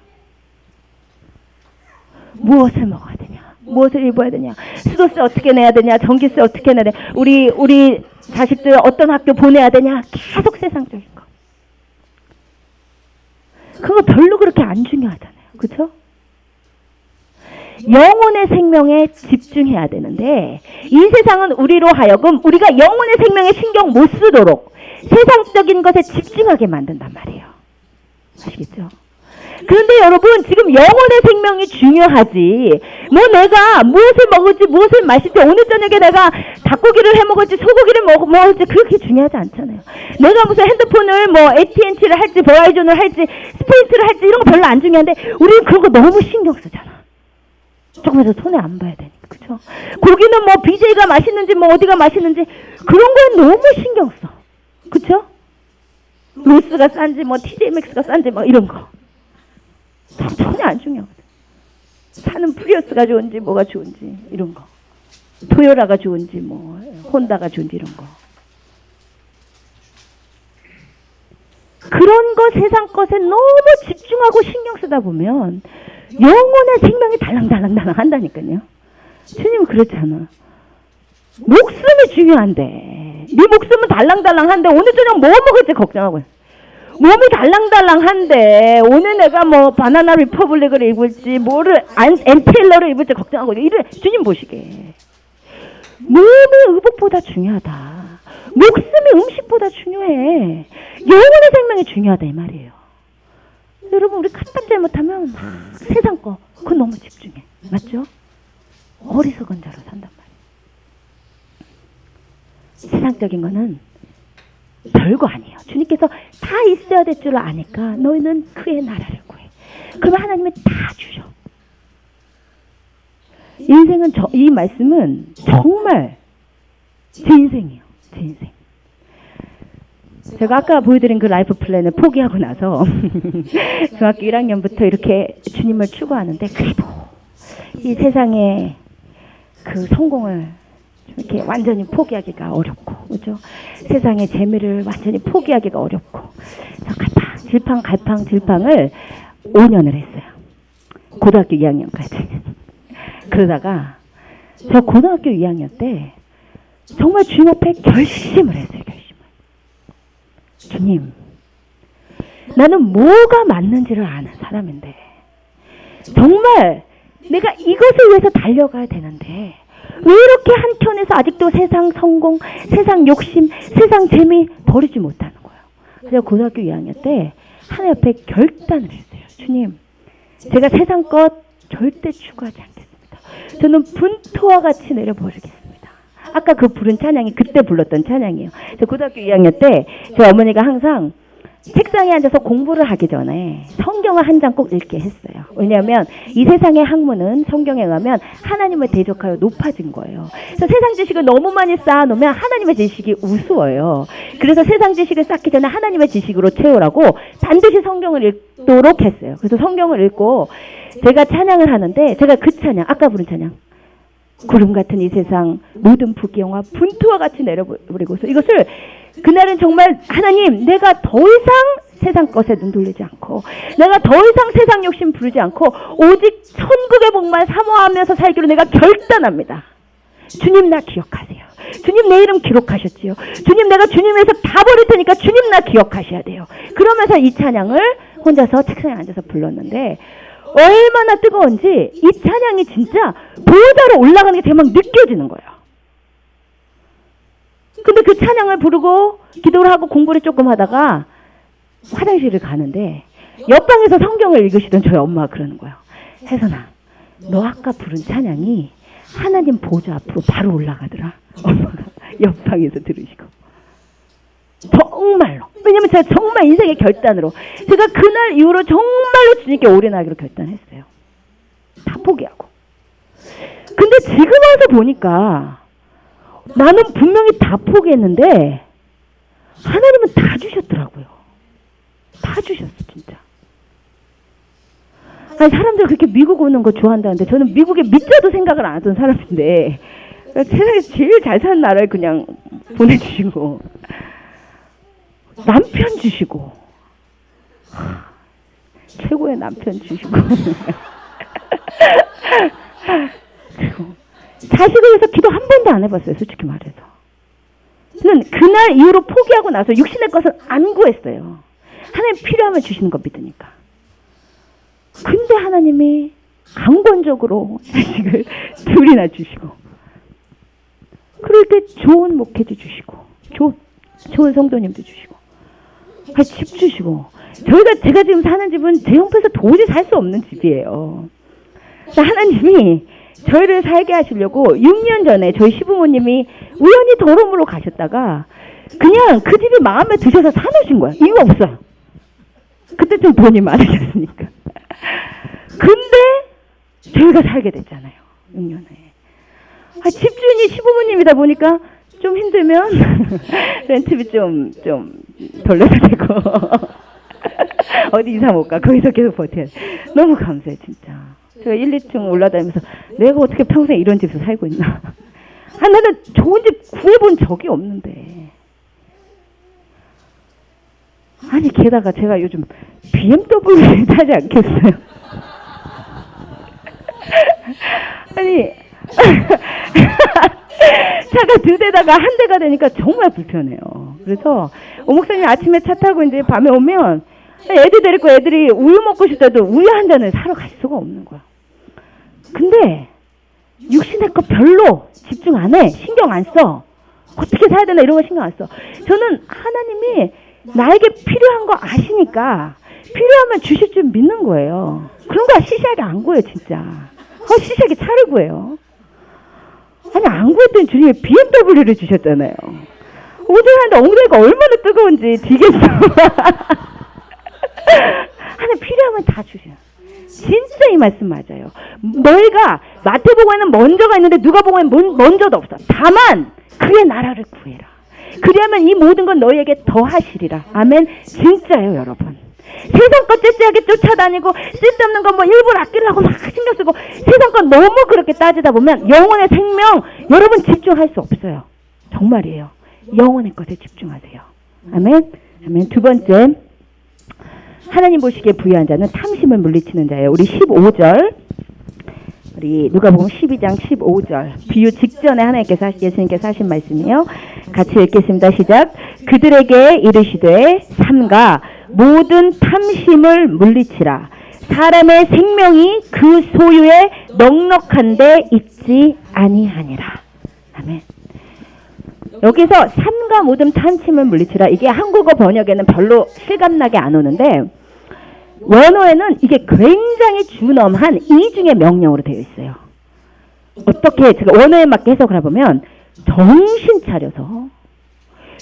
무엇을 먹어야 되냐, 무엇을 입어야 되냐, 수도세 어떻게 내야 되냐, 전기세 어떻게 내야 되냐, 우리 자식들 어떤 학교 보내야 되냐, 계속 세상적인 거. 그거 별로 그렇게 안 중요하잖아요. 그렇죠? 영혼의 생명에 집중해야 되는데 이 세상은 우리로 하여금 우리가 영혼의 생명에 신경 못 쓰도록 세상적인 것에 집중하게 만든단 말이에요. 아시겠죠? 그런데 여러분 지금 영혼의 생명이 중요하지 뭐 내가 무엇을 먹을지 무엇을 마실지 오늘 저녁에 내가 닭고기를 해먹을지 소고기를 먹을지 그렇게 중요하지 않잖아요. 내가 무슨 핸드폰을 뭐 AT&T를 할지 버라이즌을 할지 스프린트를 할지 이런 거 별로 안 중요한데 우리는 그런 거 너무 신경 쓰잖아. 조금이라도 손해 안 봐야 되니까. 그쵸? 고기는 뭐 BJ가 맛있는지 뭐 어디가 맛있는지 그런 거에 너무 신경 써. 그쵸? 로스가 싼지 뭐 TJ 맥스가 싼지 뭐 이런 거 전혀 안 중요하거든. 사는 프리우스가 좋은지 뭐가 좋은지 이런 거, 토요라가 좋은지 뭐 혼다가 좋은지 이런 거, 그런 거 세상 것에 너무 집중하고 신경 쓰다 보면 영혼의 생명이 달랑달랑 한다니까요. 주님은 그렇잖아. 목숨이 중요한데 네 목숨은 달랑달랑한데 오늘 저녁 뭐 먹을지 걱정하고 몸이 달랑달랑한데 오늘 내가 뭐 바나나 리퍼블릭을 입을지 뭐를 엔테일러를 입을지 걱정하고 이래. 주님 보시게 몸이 의복보다 중요하다. 목숨이 음식보다 중요해. 영혼의 생명이 중요하다 이 말이에요. 여러분 우리 카딱 잘못하면 막 세상 거 그거 너무 집중해. 맞죠? 어리석은 자로 산단 말이에요. 세상적인 거는 별거 아니에요. 주님께서 다 있어야 될 줄 아니까 너희는 그의 나라를 구해. 그러면 하나님은 다 주셔. 인생은 이 말씀은 정말 제 인생이에요. 제 인생. 제가 아까 보여드린 그 라이프 플랜을 포기하고 나서 중학교 1학년부터 이렇게 주님을 추구하는데 그래도 이 세상에 그 성공을 이렇게 완전히 포기하기가 어렵고, 그죠? 세상의 재미를 완전히 포기하기가 어렵고, 갈팡질팡을 5년을 했어요. 고등학교 2학년까지. 그러다가 저 고등학교 2학년 때 정말 주님 앞에 결심을 했어요. 주님, 나는 뭐가 맞는지를 아는 사람인데 정말 내가 이것을 위해서 달려가야 되는데 왜 이렇게 한켠에서 아직도 세상 성공, 세상 욕심, 세상 재미 버리지 못하는 거예요. 그래서 고등학교 2학년 때 하나님 앞에 결단을 했어요. 주님, 제가 세상 것 절대 추구하지 않겠습니다. 저는 분토와 같이 내려버리겠습니다. 아까 그 부른 찬양이 그때 불렀던 찬양이에요. 저 고등학교 2학년 때 저희 어머니가 항상 책상에 앉아서 공부를 하기 전에 성경을 한 장 꼭 읽게 했어요. 왜냐하면 이 세상의 학문은 성경에 의하면 하나님을 대적하여 높아진 거예요. 그래서 세상 지식을 너무 많이 쌓아놓으면 하나님의 지식이 우스워요. 그래서 세상 지식을 쌓기 전에 하나님의 지식으로 채우라고 반드시 성경을 읽도록 했어요. 그래서 성경을 읽고 제가 찬양을 하는데 제가 그 찬양, 아까 부른 찬양, 구름 같은 이 세상 모든 부귀영화 분투와 같이 내려버리고서 이것을 그날은 정말 하나님, 내가 더 이상 세상 것에 눈 돌리지 않고 내가 더 이상 세상 욕심 부르지 않고 오직 천국의 복만 사모하면서 살기로 내가 결단합니다. 주님, 나 기억하세요. 주님, 내 이름 기록하셨지요. 주님, 내가 주님 위해서 다 버릴 테니까 주님, 나 기억하셔야 돼요. 그러면서 이 찬양을 혼자서 책상에 앉아서 불렀는데 얼마나 뜨거운지 이 찬양이 진짜 보좌로 올라가는 게 제가 막 느껴지는 거예요. 근데 그 찬양을 부르고 기도를 하고 공부를 조금 하다가 화장실을 가는데 옆방에서 성경을 읽으시던 저희 엄마가 그러는 거예요. 혜선아, 너 아까 부른 찬양이 하나님 보좌 앞으로 바로 올라가더라. 엄마가 옆방에서 들으시고. 정말로. 왜냐면 제가 정말 인생의 결단으로 제가 그날 이후로 정말로 주님께 올인하기로 결단했어요. 다 포기하고. 근데 지금 와서 보니까 나는 분명히 다 포기했는데 하나님은 다 주셨더라고요. 다 주셨어, 진짜. 아니, 사람들 그렇게 미국 오는 거 좋아한다는데 저는 미국에 미쳐도 생각을 안 하던 사람인데 세상에 제일 잘 사는 나라를 그냥 보내주시고 남편 주시고 최고의 남편 주시고 그리고 자식을 위해서 기도 한 번도 안 해봤어요, 솔직히 말해서. 저는 그날 이후로 포기하고 나서 육신의 것은 안 구했어요. 하나님 필요하면 주시는 거 믿으니까. 근데 하나님이 강권적으로 자식을 둘이나 주시고 그럴 때 좋은 목회도 주시고 좋은 성도님도 주시고 집 주시고 제가 지금 사는 집은 제 형편에서 도저히 살 수 없는 집이에요. 하나님이 저희를 살게 하시려고 6년 전에 저희 시부모님이 우연히 더러움으로 가셨다가 그냥 그 집이 마음에 드셔서 사놓으신 거야. 이유 없어요. 그때 좀 돈이 많으셨으니까. 근데 저희가 살게 됐잖아요. 6년에. 집주인이 시부모님이다 보니까 좀 힘들면 렌트비 좀 덜 내도 되고 어디 이사 못 가. 거기서 계속 버텨야 돼. 너무 감사해 진짜. 제가 1, 2층 올라다니면서 내가 어떻게 평생 이런 집에서 살고 있나. 나는 좋은 집 구해본 적이 없는데. 아니 게다가 제가 요즘 BMW를 타지 않겠어요? 아니 차가 두 대다가 한 대가 되니까 정말 불편해요. 그래서 오목사님 아침에 차 타고 이제 밤에 오면 애들 데리고 애들이 우유 먹고 싶다도 우유 한 잔을 사러 갈 수가 없는 거야. 근데 육신의 거 별로 집중 안 해. 신경 안 써. 어떻게 사야 되나 이런 거 신경 안 써. 저는 하나님이 나에게 필요한 거 아시니까 필요하면 주실 줄 믿는 거예요. 그런 거 시시하게 안 구해요 진짜. 시시하게 차를 구해요. 아니 안 구했더니 주님이 BMW를 주셨잖아요. 오전하는데 엉덩이가 얼마나 뜨거운지 지겠어. 하나 필요하면 다 주셔. 진짜 이 말씀 맞아요. 너희가 마태복음에는 먼저가 있는데 누가복음에는 먼저도 없어. 다만 그의 나라를 구해라. 그리하면 이 모든 건 너희에게 더하시리라. 아멘. 진짜예요, 여러분. 세상 것 째째하게 쫓아다니고 쓸데없는 건 뭐 일부러 아끼려고 막 신경 쓰고 세상 것 너무 그렇게 따지다 보면 영혼의 생명 여러분 집중할 수 없어요. 정말이에요. 영혼의 것에 집중하세요. 아멘. 아멘. 두 번째, 하나님 보시기에 부유한 자는 탐심을 물리치는 자예요. 우리 15절, 우리 누가복음 12장 15절, 비유 직전에 하나님께서 예수님께서 하신 말씀이에요. 같이 읽겠습니다. 시작. 그들에게 이르시되 삼가 모든 탐심을 물리치라. 사람의 생명이 그 소유에 넉넉한데 있지 아니하니라. 아멘. 여기서 삼가 모든 탐심을 물리치라. 이게 한국어 번역에는 별로 실감나게 안 오는데 원어에는 이게 굉장히 준엄한 이중의 명령으로 되어 있어요. 어떻게 제가 원어에 맞게 해석을 해보면 정신 차려서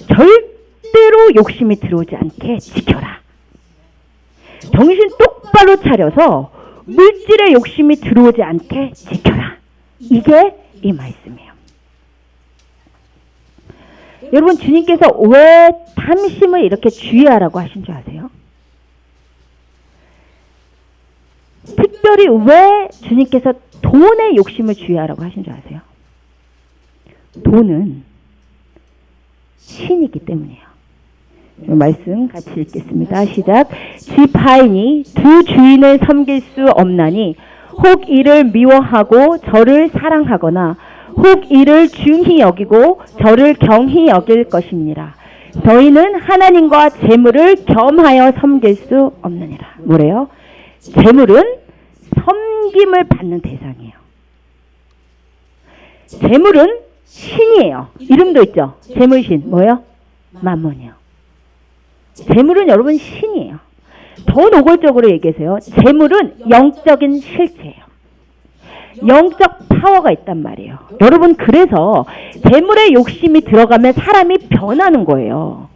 절대로 욕심이 들어오지 않게 지켜라. 정신 똑바로 차려서 물질의 욕심이 들어오지 않게 지켜라. 이게 이 말씀이에요. 여러분, 주님께서 왜 탐심을 이렇게 주의하라고 하신 줄 아세요? 특별히 왜 주님께서 돈의 욕심을 주의하라고 하신 줄 아세요? 돈은 신이기 때문이에요. 말씀 같이 읽겠습니다. 시작. 집 하인이 두 주인을 섬길 수 없나니 혹 이를 미워하고 저를 사랑하거나 혹 이를 중히 여기고 저를 경히 여길 것이니라. 저희는 하나님과 재물을 겸하여 섬길 수 없느니라. 뭐래요? 재물은 섬김을 받는 대상이에요. 재물은 신이에요. 이름도 있죠. 재물신. 뭐예요? 만몬이요. 재물은 여러분 신이에요. 더 노골적으로 얘기해서요. 재물은 영적인 실체예요. 영적 파워가 있단 말이에요. 여러분, 그래서 재물의 욕심이 들어가면 사람이 변하는 거예요.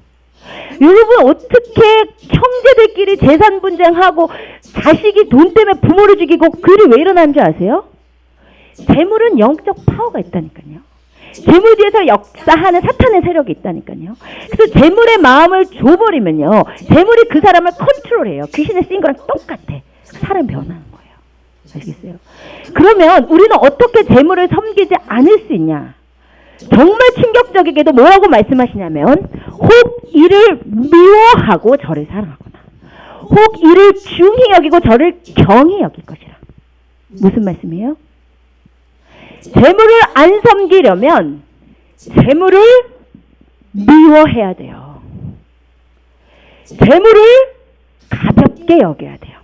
여러분, 어떻게 형제들끼리 재산 분쟁하고 자식이 돈 때문에 부모를 죽이고 그 일이 왜 일어나는 줄 아세요? 재물은 영적 파워가 있다니까요. 재물 뒤에서 역사하는 사탄의 세력이 있다니까요. 그래서 재물의 마음을 줘버리면요, 재물이 그 사람을 컨트롤해요. 귀신에 쓰인 거랑 똑같아. 사람이 변하는 거예요. 아시겠어요? 그러면 우리는 어떻게 재물을 섬기지 않을 수 있냐? 정말 충격적이게도 뭐라고 말씀하시냐면 혹 이를 미워하고 저를 사랑하거나 혹 이를 중히 여기고 저를 경히 여길 것이라. 무슨 말씀이에요? 재물을 안 섬기려면 재물을 미워해야 돼요. 재물을 가볍게 여겨야 돼요.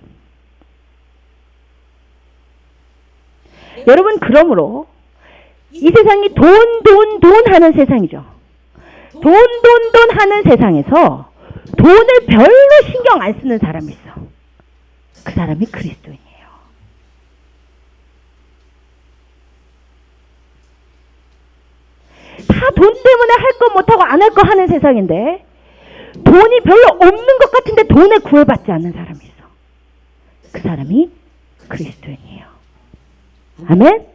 여러분, 그러므로 이 세상이 돈 하는 세상이죠. 돈 하는 세상에서 돈을 별로 신경 안 쓰는 사람이 있어. 그 사람이 그리스도인이에요. 다 돈 때문에 할 거 못하고 안 할 거 하는 세상인데 돈이 별로 없는 것 같은데 돈에 구애받지 않는 사람이 있어. 그 사람이 그리스도인이에요. 아멘?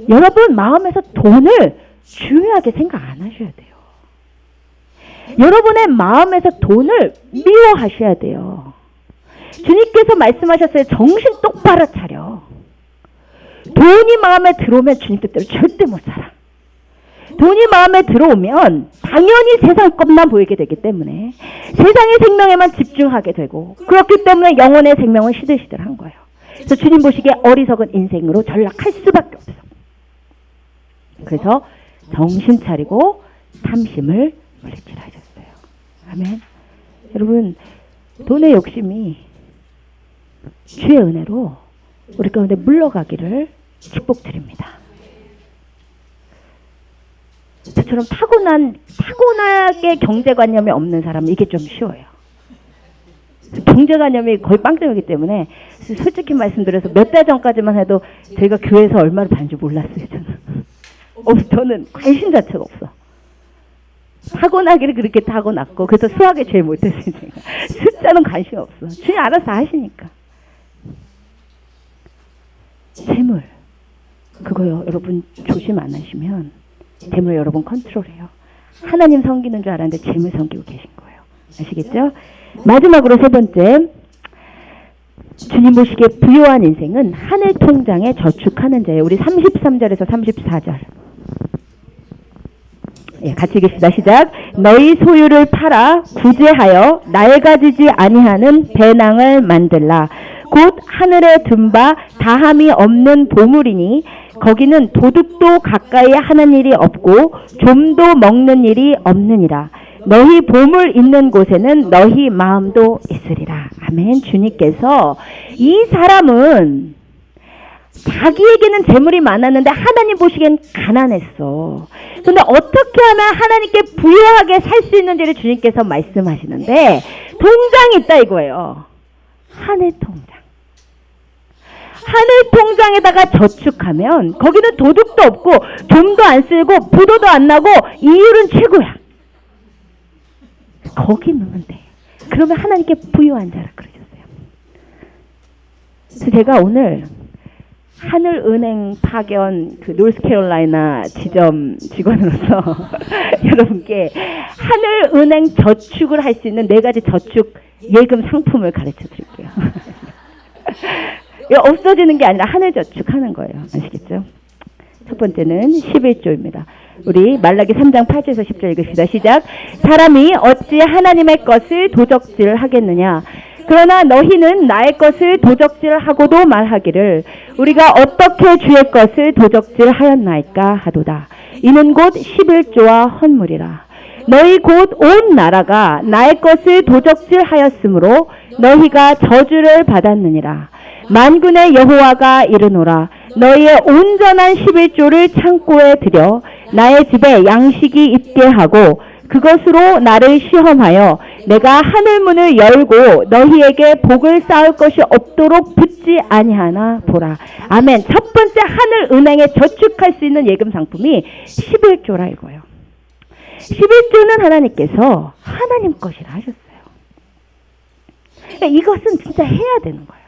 여러분, 마음에서 돈을 중요하게 생각 안 하셔야 돼요. 여러분의 마음에서 돈을 미워하셔야 돼요. 주님께서 말씀하셨어요. 정신 똑바로 차려. 돈이 마음에 들어오면 주님 뜻대로 절대 못 살아. 돈이 마음에 들어오면 당연히 세상 것만 보이게 되기 때문에 세상의 생명에만 집중하게 되고, 그렇기 때문에 영혼의 생명은 시들시들한 거예요. 그래서 주님 보시기에 어리석은 인생으로 전락할 수밖에 없어. 그래서 정신 차리고 탐심을 물리치라 하셨어요. 아멘. 여러분, 돈의 욕심이 주의 은혜로 우리 가운데 물러가기를 축복드립니다. 저처럼 타고나게 경제관념이 없는 사람은 이게 좀 쉬워요. 경제관념이 거의 빵점이기 때문에 솔직히 말씀드려서 몇 달 전까지만 해도 저희가 교회에서 얼마를 받는지 몰랐어요. 저는 관심 자체가 없어. 타고나기를 그렇게 타고났고, 그래서 수학에 제일 못했어요. 제가. 숫자는 관심 없어. 주님 알아서 하시니까. 재물. 그거요, 여러분 조심 안 하시면 재물 여러분 컨트롤해요. 하나님 섬기는 줄 알았는데 재물 섬기고 계신 거예요. 아시겠죠? 마지막으로 세 번째, 주님 보시기에 부유한 인생은 하늘 통장에 저축하는 자예요. 우리 33절에서 34절. 예, 같이 읽읍시다. 시작. 너희 소유를 팔아 구제하여 낡아지지 아니하는 배낭을 만들라. 곧 하늘에 든 바 다함이 없는 보물이니 거기는 도둑도 가까이 하는 일이 없고 좀도 먹는 일이 없느니라. 너희 보물 있는 곳에는 너희 마음도 있으리라. 아멘. 주님께서 이 사람은 자기에게는 재물이 많았는데 하나님 보시기엔 가난했어. 근데 어떻게 하면 하나님께 부유하게 살 수 있는지를 주님께서 말씀하시는데 통장이 있다 이거예요. 하늘 통장. 하늘 통장에다가 저축하면 거기는 도둑도 없고 좀도 안 쓸고 부도도 안 나고 이율은 최고야. 거기 넣으면 돼. 그러면 하나님께 부유한 자라 그러셨어요. 그래서 제가 오늘 하늘은행 파견 그 노스캐롤라이나 지점 직원으로서 여러분께 하늘은행 저축을 할 수 있는 4가지 저축 예금 상품을 가르쳐 드릴게요. 없어지는 게 아니라 하늘 저축하는 거예요. 아시겠죠? 첫 번째는 11조입니다. 우리 말라기 3장 8절에서 10절 읽읍시다. 시작. 사람이 어찌 하나님의 것을 도적질하겠느냐. 그러나 너희는 나의 것을 도적질하고도 말하기를 우리가 어떻게 주의 것을 도적질하였나이까 하도다. 이는 곧 11조와 헌물이라. 너희 곧 온 나라가 나의 것을 도적질하였으므로 너희가 저주를 받았느니라. 만군의 여호와가 이르노라. 너희의 온전한 11조를 창고에 들여 나의 집에 양식이 있게 하고 그것으로 나를 시험하여 내가 하늘문을 열고 너희에게 복을 쌓을 것이 없도록 붙지 아니하나 보라. 아멘. 첫 번째 하늘 은행에 저축할 수 있는 예금 상품이 11조라 이거예요. 11조는 하나님께서 하나님 것이라 하셨어요. 그러니까 이것은 진짜 해야 되는 거예요.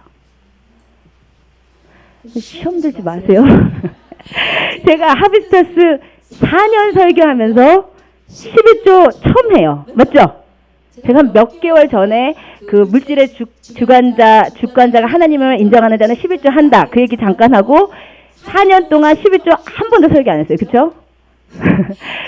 시험 들지 마세요. 제가 하비스터스 4년 설교하면서 11조 처음 해요. 맞죠? 제가 몇 개월 전에 그 물질의 주관자가 하나님을 인정하는 자는 11조 한다. 그 얘기 잠깐 하고 4년 동안 11조 한 번도 설교 안 했어요. 그쵸?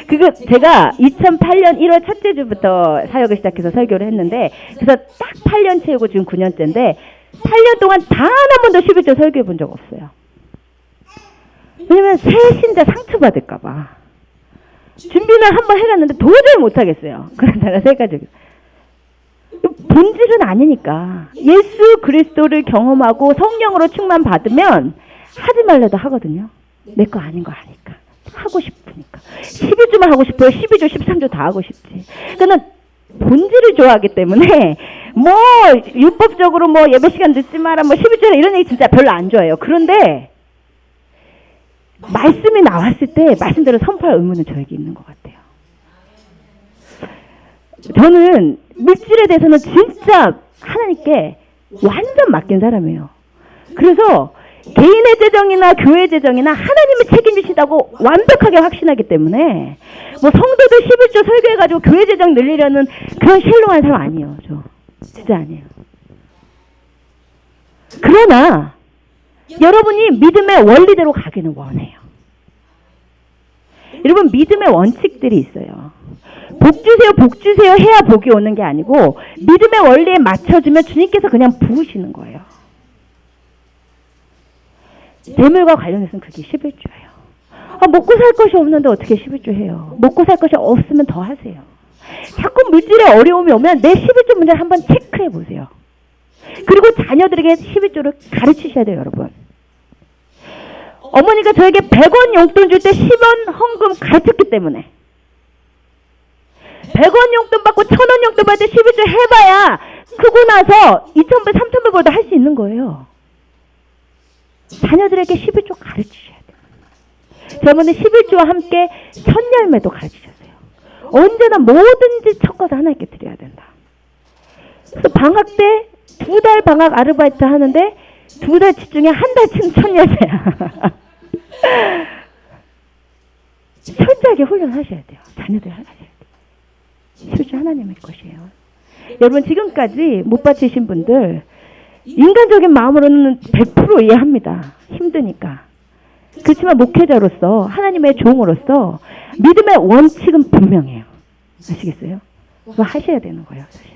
그거 제가 2008년 1월 첫째 주부터 사역을 시작해서 설교를 했는데 그래서 딱 8년 채우고 지금 9년째인데 8년 동안 단 한 번도 11조 설교해 본 적 없어요. 왜냐면 새 신자 상처받을까봐. 준비는 한번 해놨는데 도저히 못하겠어요. 그런 나라 세 가지. 본질은 아니니까. 예수 그리스도를 경험하고 성령으로 충만 받으면 하지 말래도 하거든요. 내 거 아닌 거 아니까. 하고 싶으니까. 11조만 하고 싶어요. 12조, 13조 다 하고 싶지. 그러니까 본질을 좋아하기 때문에 뭐 율법적으로 뭐 예배 시간 늦지 마라 뭐 11조 이런 얘기 진짜 별로 안 좋아해요. 그런데 말씀이 나왔을 때 말씀대로 선포할 의무는 저에게 있는 것 같아요. 저는 물질에 대해서는 진짜 하나님께 완전 맡긴 사람이에요. 그래서 개인의 재정이나 교회 재정이나 하나님이 책임지신다고 완벽하게 확신하기 때문에 뭐 성도들 11조 설교해가지고 교회 재정 늘리려는 그런 쉘롱한 사람 아니에요. 저 진짜 아니에요. 그러나 여러분이 믿음의 원리대로 가기는 원해요. 여러분 믿음의 원칙들이 있어요. 복 주세요, 복 주세요 해야 복이 오는 게 아니고 믿음의 원리에 맞춰주면 주님께서 그냥 부으시는 거예요. 재물과 관련해서는 그게 11조예요. 먹고 살 것이 없는데 어떻게 11조 해요? 먹고 살 것이 없으면 더 하세요. 자꾸 물질에 어려움이 오면 내 11조 문제를 한번 체크해 보세요. 그리고 자녀들에게 11조를 가르치셔야 돼요, 여러분. 어머니가 저에게 100원 용돈 줄 때 10원 헌금 가르쳤기 때문에 100원 용돈 받고 1000원 용돈 받을 때 11조 해봐야 크고 나서 2000불, 3000불보다 할 수 있는 거예요. 자녀들에게 11조 가르치셔야 돼요. 저번에 11조와 함께 천열매도 가르치셨어요. 언제나 뭐든지 첫 것을 하나님께 드려야 된다. 그래서 방학 때 2달 방학 아르바이트 하는데 2달치 중에 한 달치는 천여자야. 철저하게 훈련하셔야 돼요. 자녀들 하셔야 돼요. 실제 하나님의 것이에요. 여러분 지금까지 못 바치신 분들 인간적인 마음으로는 100% 이해합니다. 힘드니까. 그렇지만 목회자로서 하나님의 종으로서 믿음의 원칙은 분명해요. 아시겠어요? 그거 하셔야 되는 거예요. 사실.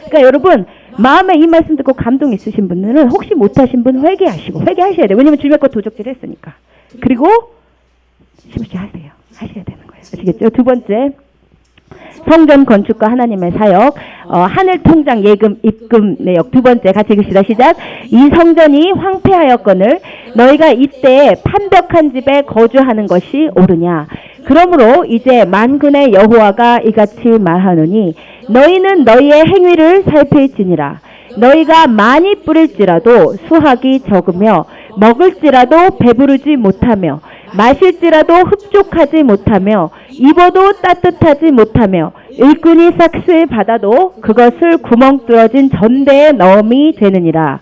그러니까 여러분 마음에 이 말씀 듣고 감동 있으신 분들은 혹시 못하신 분 회개하시고 회개하셔야 돼요. 왜냐면 주님의 것 도적질 했으니까. 그리고 심시 하세요. 하셔야 되는 거예요. 아시겠죠? 두 번째 성전 건축과 하나님의 사역, 하늘 통장 예금 입금 내역. 두 번째 같이 읽읍시다. 시작. 이 성전이 황폐하였거늘 너희가 이때 판벽한 집에 거주하는 것이 옳으냐. 그러므로 이제 만군의 여호와가 이같이 말하노니 너희는 너희의 행위를 살필지니라. 너희가 많이 뿌릴지라도 수확이 적으며 먹을지라도 배부르지 못하며 마실지라도 흡족하지 못하며 입어도 따뜻하지 못하며 일꾼이 싹쓸 받아도 그것을 구멍 뚫어진 전대에 넣음이 되느니라.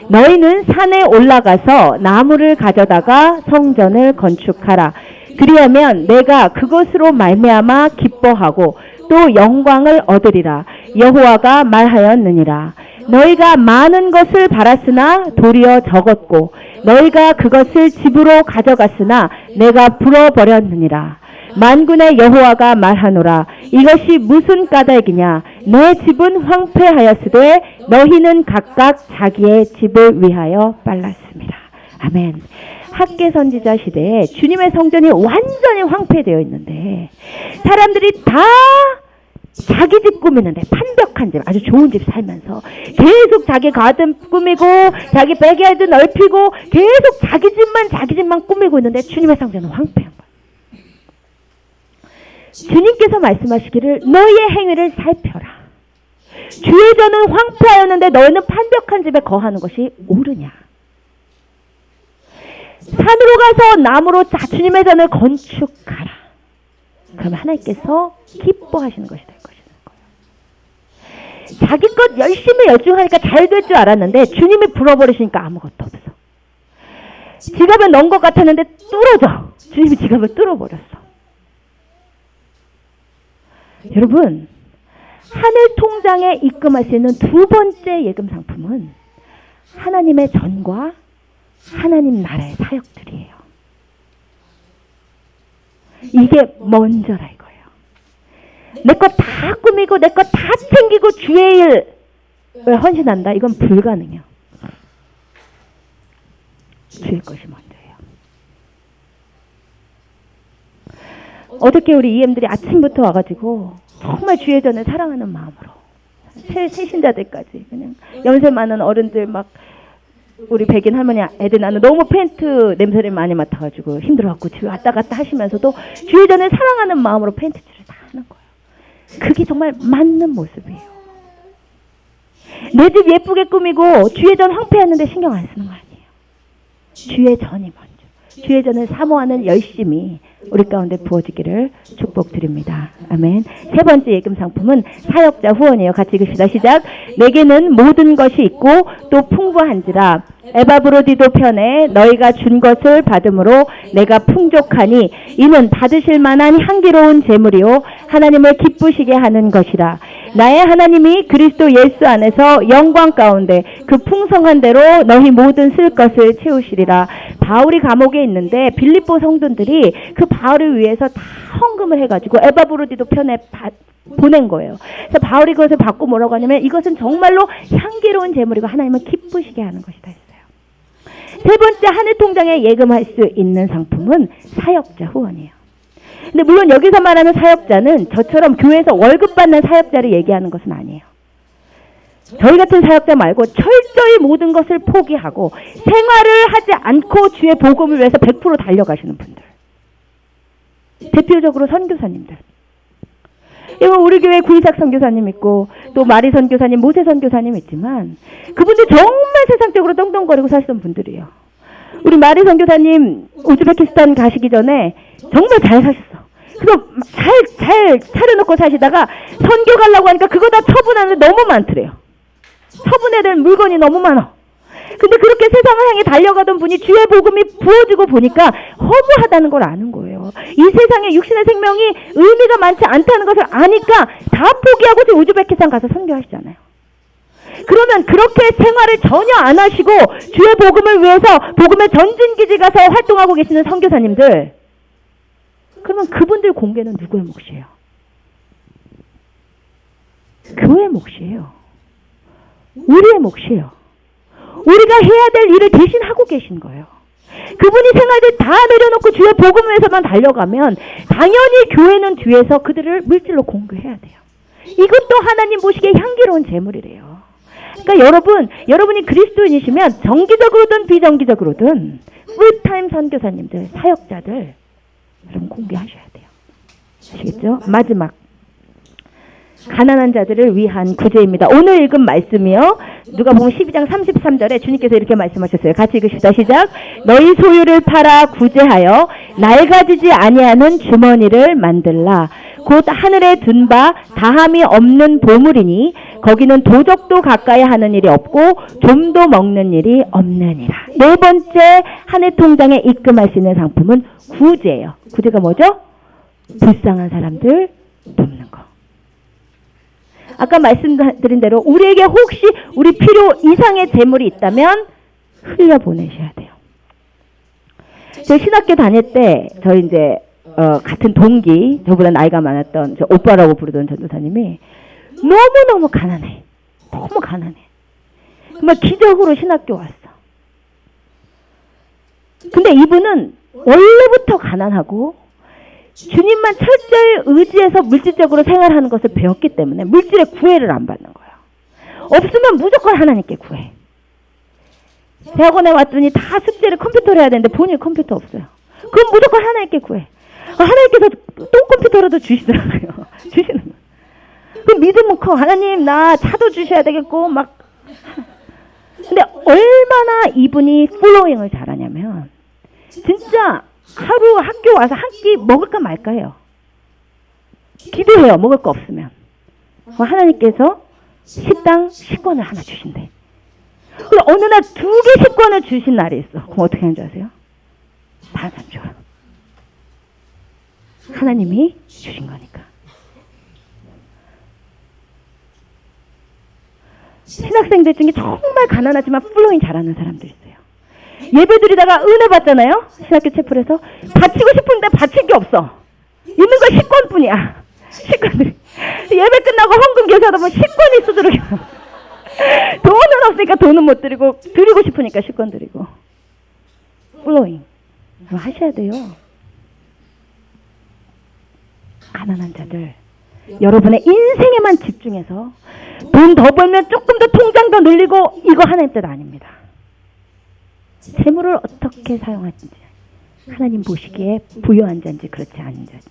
너희는 산에 올라가서 나무를 가져다가 성전을 건축하라. 그리하면 내가 그것으로 말미암아 기뻐하고 또 영광을 얻으리라. 여호와가 말하였느니라. 너희가 많은 것을 바랐으나 도리어 적었고 너희가 그것을 집으로 가져갔으나 내가 불어버렸느니라. 만군의 여호와가 말하노라. 이것이 무슨 까닭이냐. 내 집은 황폐하였으되 너희는 각각 자기의 집을 위하여 빨랐습니다. 아멘. 학계 선지자 시대에 주님의 성전이 완전히 황폐되어 있는데 사람들이 다 자기 집 꾸미는데 판벽한 집, 아주 좋은 집 살면서 계속 자기 가든 꾸미고 자기 백야드 넓히고 계속 자기 집만 꾸미고 있는데 주님의 성전은 황폐한 거예요. 주님께서 말씀하시기를 너희의 행위를 살펴라. 주의 전은 황폐하였는데 너희는 판벽한 집에 거하는 것이 옳으냐. 산으로 가서 나무로 주님의 전을 건축하라. 그러면 하나님께서 기뻐하시는 것이 될 것이라는 거예요. 자기 것 열심히 열중하니까 잘 될 줄 알았는데 주님이 불어버리시니까 아무것도 없어. 지갑에 넣은 것 같았는데 뚫어져. 주님이 지갑을 뚫어버렸어. 여러분, 하늘 통장에 입금할 수 있는 두 번째 예금 상품은 하나님의 전과 하나님 나라의 사역들이에요. 이게 먼저라 이거예요. 내 것 다 꾸미고 내 것 다 챙기고 주의 일을 헌신한다. 이건 불가능해요. 주의 것이 먼저예요. 어저께 우리 EM들이 아침부터 와가지고 정말 주의 전을 사랑하는 마음으로 새신자들까지 그냥 연세 많은 어른들 막 우리 백인 할머니 애들 나는 너무 팬트 냄새를 많이 맡아가지고 힘들어갖고 집에 왔다 갔다 하시면서도 주의 전을 사랑하는 마음으로 팬트질을 다 하는 거예요. 그게 정말 맞는 모습이에요. 내 집 예쁘게 꾸미고 주의 전 황폐했는데 신경 안 쓰는 거 아니에요. 주의 전이 먼저. 주의 전을 사모하는 열심이 우리 가운데 부어지기를 축복드립니다. 아멘. 세 번째 예금 상품은 사역자 후원이에요. 같이 읽읍시다. 시작. 내게는 모든 것이 있고 또 풍부한지라 에바브로디도 편에 너희가 준 것을 받음으로 내가 풍족하니 이는 받으실 만한 향기로운 제물이요 하나님을 기쁘시게 하는 것이라. 나의 하나님이 그리스도 예수 안에서 영광 가운데 그 풍성한 대로 너희 모든 쓸 것을 채우시리라. 바울이 감옥에 있는데 빌립보 성도들이 그 바울을 위해서 다 헌금을 해가지고 에바브로디도 편에 보낸 거예요. 그래서 바울이 그것을 받고 뭐라고 하냐면 이것은 정말로 향기로운 제물이고 하나님을 기쁘시게 하는 것이다 했어요. 세 번째 하늘 통장에 예금할 수 있는 상품은 사역자 후원이에요. 근데 물론 여기서 말하는 사역자는 저처럼 교회에서 월급 받는 사역자를 얘기하는 것은 아니에요. 저희 같은 사역자 말고 철저히 모든 것을 포기하고 생활을 하지 않고 주의 복음을 위해서 100% 달려가시는 분들. 대표적으로 선교사님들. 이거 우리 교회 구이삭 선교사님 있고 또 마리 선교사님, 모세 선교사님 있지만 그분들 정말 세상적으로 떵떵거리고 사시던 분들이에요. 우리 마리 선교사님 우즈베키스탄 가시기 전에 정말 잘 사셨어. 그거 잘 차려놓고 사시다가 선교 가려고 하니까 그거 다 처분하는데 너무 많더래요. 처분해야 될 물건이 너무 많아. 근데 그렇게 세상을 향해 달려가던 분이 주의 복음이 부어지고 보니까 허무하다는 걸 아는 거예요. 이 세상에 육신의 생명이 의미가 많지 않다는 것을 아니까 다 포기하고 지금 우즈베키스탄 가서 선교하시잖아요. 그러면 그렇게 생활을 전혀 안 하시고 주의 복음을 위해서 복음의 전진기지 가서 활동하고 계시는 선교사님들, 그러면 그분들 공개는 누구의 몫이에요? 교회의 몫이에요. 우리의 몫이에요. 우리가 해야 될 일을 대신 하고 계신 거예요. 그분이 생활들 다 내려놓고 주의 복음 위해서만 달려가면 당연히 교회는 뒤에서 그들을 물질로 공급해야 돼요. 이것도 하나님 보시기에 향기로운 재물이래요. 그러니까 여러분이 그리스도인이시면 정기적으로든 비정기적으로든 풀타임 선교사님들, 사역자들 여러분 공개하셔야 돼요. 아시겠죠? 마지막, 가난한 자들을 위한 구제입니다. 오늘 읽은 말씀이요, 누가복음 12장 33절에 주님께서 이렇게 말씀하셨어요. 같이 읽으십시다. 시작. 너희 소유를 팔아 구제하여 낡아지지 아니하는 주머니를 만들라. 곧 하늘에 든 바 다함이 없는 보물이니 거기는 도적도 가까이 하는 일이 없고 좀도 먹는 일이 없느니라. 네 번째, 한 해 통장에 입금할 수 있는 상품은 구제예요. 구제가 뭐죠? 불쌍한 사람들 돕는 거. 아까 말씀드린 대로 우리에게 혹시 우리 필요 이상의 재물이 있다면 흘려보내셔야 돼요. 저 신학교 다닐 때 저희 이제 같은 동기, 저보다 나이가 많았던 저 오빠라고 부르던 전도사님이 너무너무 가난해. 너무 가난해. 정말 기적으로 신학교 왔어. 근데 이분은 원래부터 가난하고 주님만 철저히 의지해서 물질적으로 생활하는 것을 배웠기 때문에 물질의 구애를 안 받는 거예요. 없으면 무조건 하나님께 구해. 대학원에 왔더니 다 숙제를 컴퓨터로 해야 되는데 본인 컴퓨터 없어요. 그럼 무조건 하나님께 구해. 하나님께서 똥컴퓨터라도 주시더라고요. 주시는 거예요. 그 믿음은 커. 하나님, 나 차도 주셔야 되겠고 막. 근데 얼마나 이분이 플로잉을 잘하냐면 진짜 하루 학교 와서 한 끼 먹을까 말까 해요. 기도해요. 먹을 거 없으면. 하나님께서 식권을 하나 주신대. 근데 어느 날 2개 식권을 주신 날이 있어. 그럼 어떻게 하는 줄 아세요? 다른 사람 줘요. 하나님이 주신 거니까. 신학생들 중에 정말 가난하지만 플로잉 잘하는 사람들 있어요. 예배 드리다가 은혜 받잖아요. 신학교 채플에서 바치고 싶은데 바칠 게 없어. 있는 건 식권뿐이야. 식권들이. 예배 끝나고 헌금 교사하다 보면 식권이 있어. 돈은 없으니까 돈은 못 드리고 드리고 싶으니까 식권 드리고. 플로잉 하셔야 돼요. 가난한 자들, 여러분의 인생에만 집중해서 돈 더 벌면 조금 더 통장 더 늘리고 이거 하나님 뜻 아닙니다. 재물을 어떻게 사용하는지 하나님 보시기에 부유한 자인지 그렇지 않은 자인지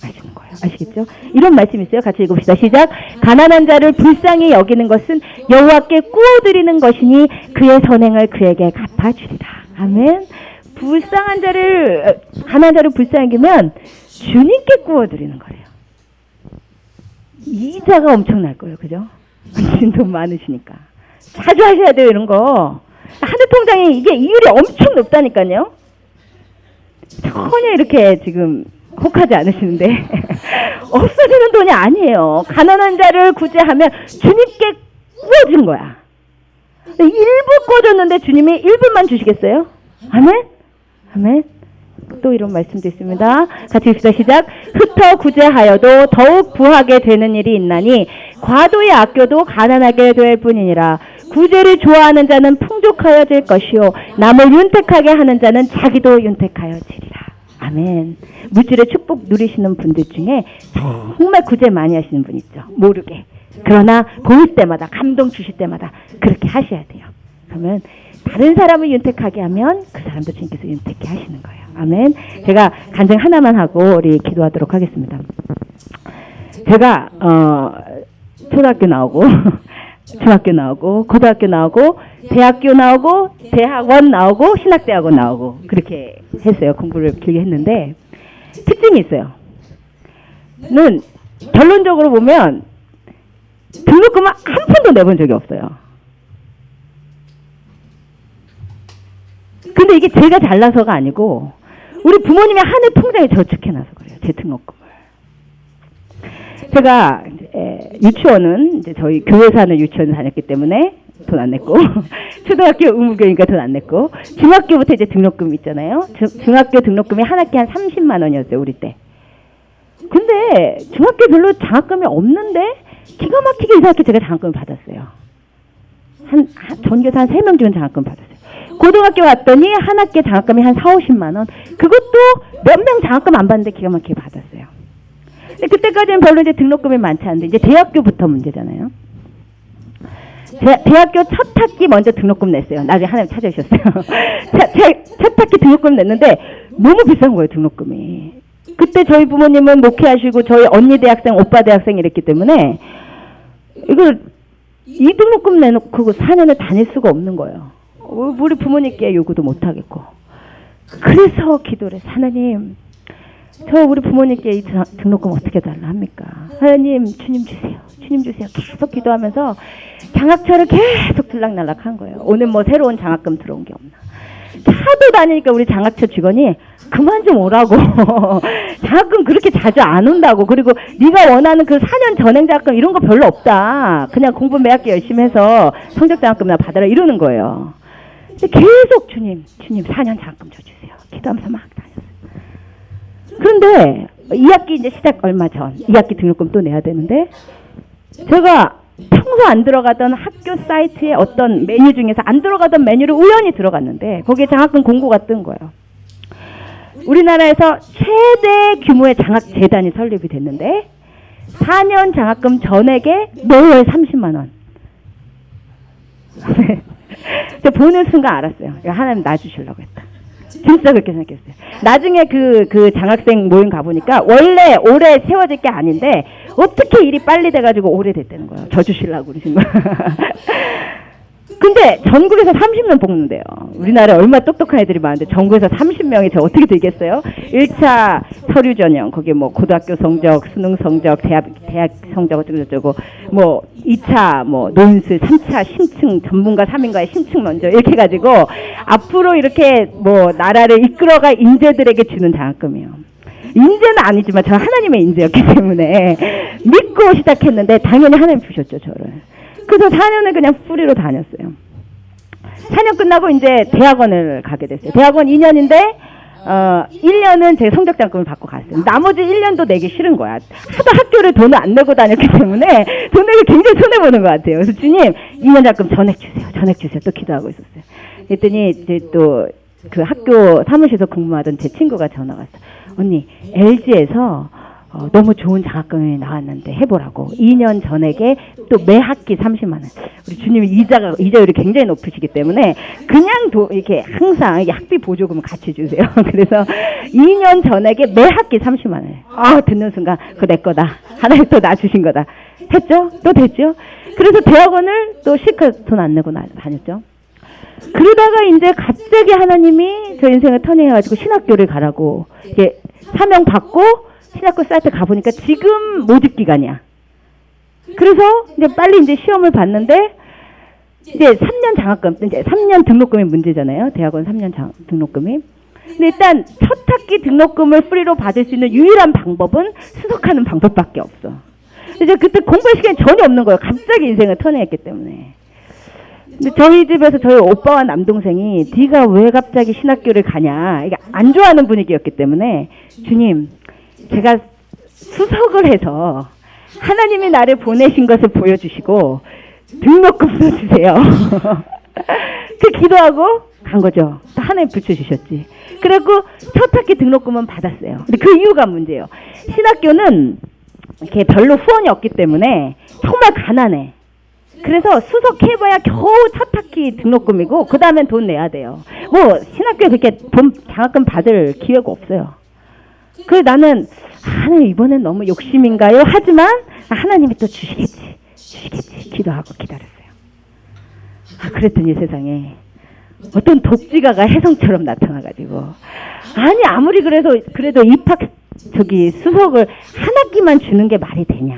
아시는 거예요. 아시겠죠? 이런 말씀이 있어요. 같이 읽읍시다. 시작. 가난한 자를 불쌍히 여기는 것은 여호와께 꾸어드리는 것이니 그의 선행을 그에게 갚아주리라. 아멘. 가난한 자를 불쌍히 여기면 주님께 꾸어드리는 거래요. 이자가 엄청날 거예요. 그죠? 돈 많으시니까. 자주 하셔야 돼요. 이런 거. 하늘 통장에 이게 이율이 엄청 높다니까요. 전혀 이렇게 지금 혹하지 않으시는데 없어지는 돈이 아니에요. 가난한 자를 구제하면 주님께 꾸어준 거야. 1불 꾸어줬는데 주님이 1불만 주시겠어요? 아멘? 아멘? 또 이런 말씀도 있습니다. 같이 읽읍시다. 시작. 흩어 구제하여도 더욱 부하게 되는 일이 있나니 과도히 아껴도 가난하게 될 뿐이니라. 구제를 좋아하는 자는 풍족하여질 것이요 남을 윤택하게 하는 자는 자기도 윤택하여지리라. 아멘. 물질의 축복 누리시는 분들 중에 정말 구제 많이 하시는 분 있죠. 모르게. 그러나 보일 때마다 감동 주실 때마다 그렇게 하셔야 돼요. 그러면 다른 사람을 윤택하게 하면 그 사람도 주님께서 윤택해 하시는 거예요. 아멘. 제가 간증 하나만 하고 우리 기도하도록 하겠습니다. 제가 초등학교 나오고 중학교 나오고 고등학교 나오고 대학교 나오고 대학원 나오고 신학대학원 나오고 그렇게 했어요. 공부를 길게 했는데 특징이 있어요. 는 결론적으로 보면 등록금을 한 푼도 내본 적이 없어요. 근데 이게 제가 잘나서가 아니고 우리 부모님이 하늘 통장에 저축해놔서 그래요. 제 등록금을. 제가 유치원은 이제 저희 교회 사는 유치원 다녔기 때문에 돈 안 냈고 초등학교 의무교니까 돈 안 냈고 중학교부터 이제 등록금 있잖아요. 중학교 등록금이 한 학기 한 30만 원이었어요. 우리 때. 근데 중학교 별로 장학금이 없는데 기가 막히게 이상하게 제가 장학금을 받았어요. 전교사 한 3명 중에 장학금 받았어요. 고등학교 왔더니 한 학기에 장학금이 한 4, 50만 원. 그것도 몇 명 장학금 안 받는데 기가 막히게 받았어요. 근데 그때까지는 별로 이제 등록금이 많지 않은데 이제 대학교부터 문제잖아요. 대학교 첫 학기 먼저 등록금 냈어요. 나중에 하나님 찾아주셨어요. 첫 학기 등록금 냈는데 너무 비싼 거예요, 등록금이. 그때 저희 부모님은 목회하시고 저희 언니 대학생, 오빠 대학생 이랬기 때문에 이걸 이 등록금 내놓고 4년을 다닐 수가 없는 거예요. 우리 부모님께 요구도 못 하겠고. 그래서 기도를 해서 하나님, 저 우리 부모님께 이 등록금 어떻게 달라 합니까? 하나님, 주님 주세요. 주님 주세요. 계속 기도하면서 장학철을 계속 들락날락 한 거예요. 오늘 뭐 새로운 장학금 들어온 게 없나. 차도 다니니까 우리 장학철 직원이 그만 좀 오라고. 장학금 그렇게 자주 안 온다고. 그리고 네가 원하는 그 4년 전행 장학금 이런 거 별로 없다. 그냥 공부 매 학기 열심히 해서 성적 장학금이나 받아라 이러는 거예요. 근데 계속 주님 4년 장학금 줘주세요. 기도하면서 막 다녔어요. 그런데 2학기 이제 시작 얼마 전 2학기 등록금 또 내야 되는데 제가 평소 안 들어가던 학교 사이트에 어떤 메뉴 중에서 안 들어가던 메뉴를 우연히 들어갔는데 거기에 장학금 공고가 뜬 거예요. 우리나라에서 최대 규모의 장학재단이 설립이 됐는데 4년 장학금 전액에 매월 30만 원. 저 보는 순간 알았어요. 하나님 놔주시려고 했다. 진짜 그렇게 생각했어요. 나중에 그 장학생 모임 가보니까 원래 올해 세워질 게 아닌데 어떻게 일이 빨리 돼가지고 오래됐다는 거예요. 저 주시려고 그러신 거예요. 근데 전국에서 30명 뽑는데요. 우리나라에 얼마나 똑똑한 애들이 많은데 전국에서 30명이 저 어떻게 되겠어요? 1차 서류 전형, 거기에 뭐 고등학교 성적, 수능 성적, 대학 성적 어쩌고저쩌고, 뭐 2차 뭐 논술, 3차 심층, 전문가 3인과의 심층 먼저 이렇게 해가지고 앞으로 이렇게 뭐 나라를 이끌어갈 인재들에게 주는 장학금이에요. 인재는 아니지만 저 하나님의 인재였기 때문에 믿고 시작했는데 당연히 하나님 주셨죠, 저를. 그래서 4년을 그냥 프리로 다녔어요. 4년 끝나고 이제 대학원을 가게 됐어요. 대학원 2년인데 1년은 제가 성적장학금을 받고 갔어요. 나머지 1년도 내기 싫은 거야. 하도 학교를 돈을 안 내고 다녔기 때문에 돈 내기 굉장히 손해보는 것 같아요. 그래서 주님 2년 장학금 전액 주세요. 또 기도하고 있었어요. 그랬더니 이제 또 그 학교 사무실에서 근무하던 제 친구가 전화가 왔어요. 언니, LG에서 너무 좋은 장학금이 나왔는데 해보라고. 2년 전액에 또 매 학기 30만 원. 우리 주님이 이자율이 굉장히 높으시기 때문에 그냥 이렇게 항상 학비 보조금을 같이 주세요. 그래서 2년 전액에 매 학기 30만 원. 듣는 순간 그거 내 거다. 하나님 또 나 주신 거다. 했죠? 또 됐죠? 그래서 대학원을 또 실컷 돈 안 내고 다녔죠. 그러다가 이제 갑자기 하나님이 저 인생을 터닝해가지고 신학교를 가라고 이게 사명 받고 신학교 사이트 가보니까 지금 모집 기간이야. 그래서 이제 빨리 이제 시험을 봤는데 이제 3년 장학금, 이제 3년 등록금이 문제잖아요. 대학원 3년 등록금이. 근데 일단 첫 학기 등록금을 프리로 받을 수 있는 유일한 방법은 수석하는 방법밖에 없어. 이제 그때 공부할 시간이 전혀 없는 거예요. 갑자기 인생을 터닝했기 때문에. 근데 저희 집에서 저희 오빠와 남동생이 네가 왜 갑자기 신학교를 가냐, 이게 안 좋아하는 분위기였기 때문에 주님, 제가 수석을 해서 하나님이 나를 보내신 것을 보여주시고 등록금도 주세요. 그 기도하고 간 거죠. 하나님 붙여주셨지. 그리고 첫 학기 등록금은 받았어요. 근데 그 이유가 문제예요. 신학교는 이렇게 별로 후원이 없기 때문에 정말 가난해. 그래서 수석해봐야 겨우 첫 학기 등록금이고 그 다음엔 돈 내야 돼요. 뭐 신학교에 그렇게 돈 장학금 받을 기회가 없어요. 그래서 나는 하나님 이번엔 너무 욕심인가요? 하지만 하나님이 또 주시겠지 기도하고 기다렸어요. 그랬더니 세상에 어떤 독지가가 혜성처럼 나타나가지고, 아니 아무리 그래도 입학 수석을 한 학기만 주는 게 말이 되냐,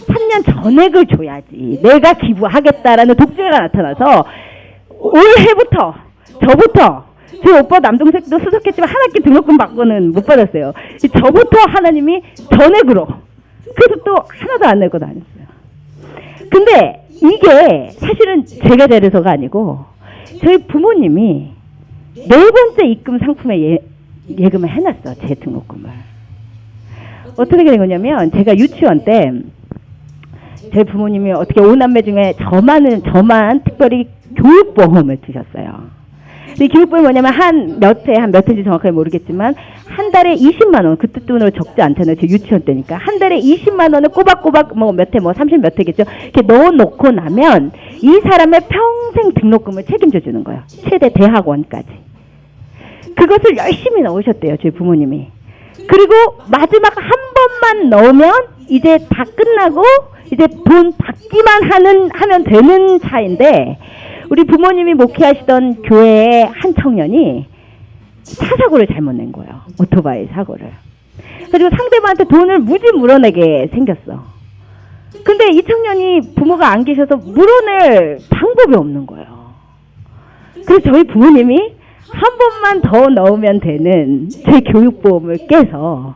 3년 전액을 줘야지 내가 기부하겠다라는 독지가가 나타나서 올해부터 저부터 저희 오빠 남동생도 수석했지만 한 학기 등록금 받고는 못 받았어요. 저부터 하나님이 전액으로. 그래서 또 하나도 안 내고 다녔어요. 근데 이게 사실은 제가 잘해서가 아니고 저희 부모님이 네 번째 입금 상품에 예금을 해놨어. 제 등록금을. 어떻게 된 거냐면 제가 유치원 때 저희 부모님이 어떻게 5남매 중에 저만 특별히 교육보험을 드셨어요. 이 교육보험이 뭐냐면 한 몇 회인지 정확하게 모르겠지만 한 달에 20만 원, 그때 돈으로 적지 않잖아요. 제 유치원 때니까. 한 달에 20만 원을 꼬박꼬박 몇 회, 30 몇 회겠죠. 이렇게 넣어놓고 나면 이 사람의 평생 등록금을 책임져 주는 거예요. 최대 대학원까지. 그것을 열심히 넣으셨대요. 저희 부모님이. 그리고 마지막 한 번만 넣으면 이제 다 끝나고 이제 돈 받기만 하면 되는 차인데 우리 부모님이 목회하시던 교회의 한 청년이 차 사고를 잘못 낸 거예요. 오토바이 사고를. 그리고 상대방한테 돈을 무지 물어내게 생겼어. 근데 이 청년이 부모가 안 계셔서 물어낼 방법이 없는 거예요. 그래서 저희 부모님이 한 번만 더 넣으면 되는 제 교육보험을 깨서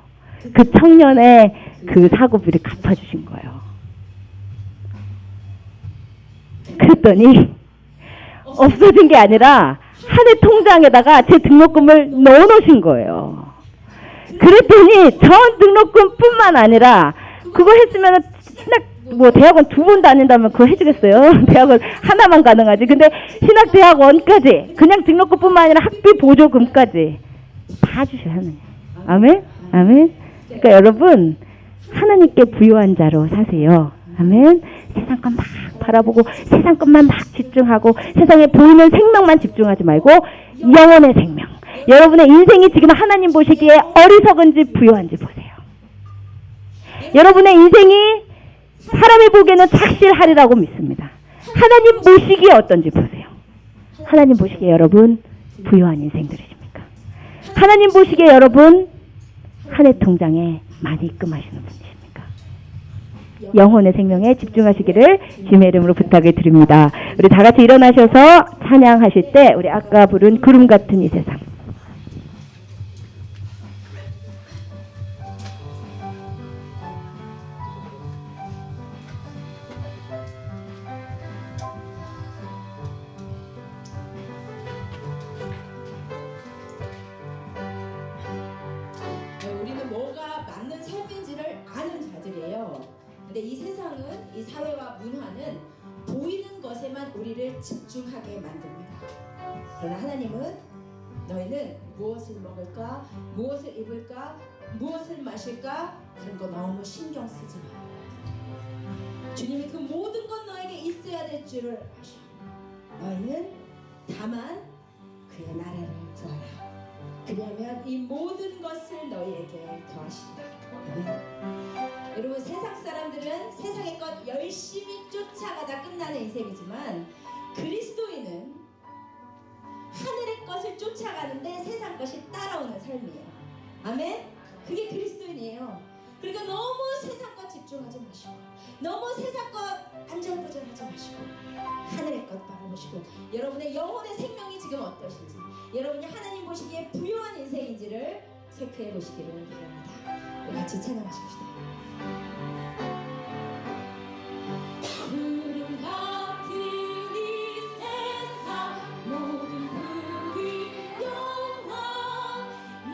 그 청년의 그 사고비를 갚아주신 거예요. 그랬더니 없어진 게 아니라 한 해 통장에다가 제 등록금을 넣어놓으신 거예요. 그랬더니 전 등록금뿐만 아니라 그거 했으면 대학원 2번 다닌다면 그거 해주겠어요? 대학원 하나만 가능하지. 근데 신학대학원까지 그냥 등록금뿐만 아니라 학비 보조금까지 다 주셔요. 하나님. 아멘? 아멘? 그러니까 여러분 하나님께 부요한 자로 사세요. 아멘? 세상 것 막 바라보고 세상 것만 막 집중하고 세상에 보이는 생명만 집중하지 말고 영혼의 생명. 여러분의 인생이 지금 하나님 보시기에 어리석은지 부요한지 보세요. 여러분의 인생이 사람이 보기에는 착실하리라고 믿습니다. 하나님 보시기에 어떤지 보세요. 하나님 보시기에 여러분 부요한 인생들이십니까? 하나님 보시기에 여러분 한 해 통장에 많이 입금하시는 분이십니까? 영혼의 생명에 집중하시기를 주님의 이름으로 부탁을 드립니다. 우리 다 같이 일어나셔서 찬양하실 때 우리 아까 부른 구름 같은 이 세상. 우리는 뭐가 맞는 삶인지를 아는 자들이에요. 근데 이 세상은, 이 사회와 문화는 보이는 것에만 우리를 집중하게 만듭니다. 그러나 하나님은 너희는 무엇을 먹을까, 무엇을 입을까, 무엇을 마실까 그런 거 너무 신경 쓰지 마. 주님이 그 모든 것 너에게 있어야 될 줄을 아셔. 너희는 다만 그의 나라를 구하라. 그러면 이 모든 것을 너희에게 더하시리라. 여러분 세상 사람들은 세상의 것 열심히 쫓아가다 끝나는 인생이지만 그리스도인은 하늘의 것을 쫓아가는데 세상 것이 따라오는 삶이에요. 아멘? 그게 그리스도인이에요. 그러니까 너무 세상 것 집중하지 마시고 너무 세상 것 안절부절하지 마시고 하늘의 것 바라보시고 여러분의 영혼의 생명이 지금 어떠신지 여러분이 하나님 보시기에 부요한 인생인지를 체크해 보시기를 바랍니다. 우리 같이 찬양하십시다. 구름 같은 이 세상 모든 불이 영원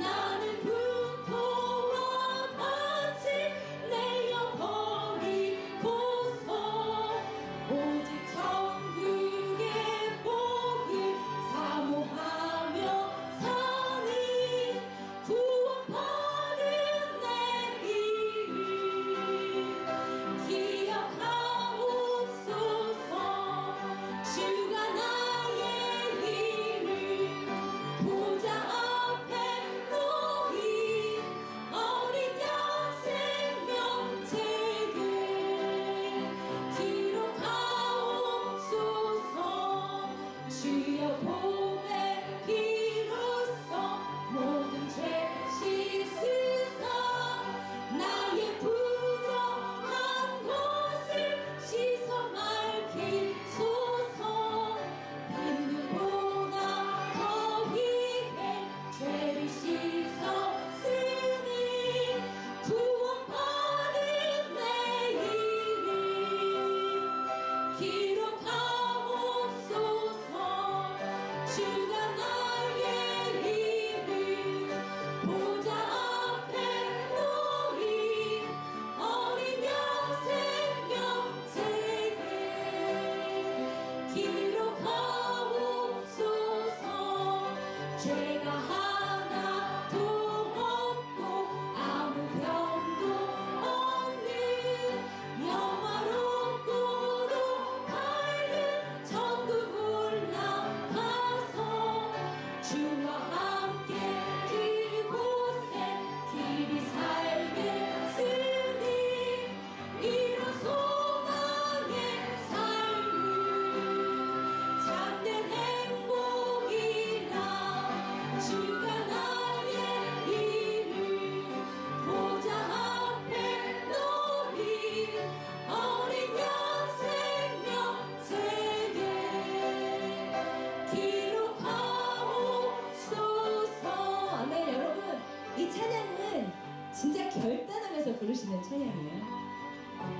나는 불토와 같이 내어 버리고서 오직 천국의 복을 사모하며 사는 구원받은 내 길 죄가 하나도 없고 아무 병도 없는 영화롭고도 밝은 천국을 나가서 주와 함께 그곳에 길이 살겠으니 이런 소망의 삶은 참된 행복이라 주가 나의 이름 보좌 앞에 놓인 어린 양 생명책에 기록하옵소서. 아멘. 여러분, 이 찬양은 진짜 결단하면서 부르시는 찬양이에요.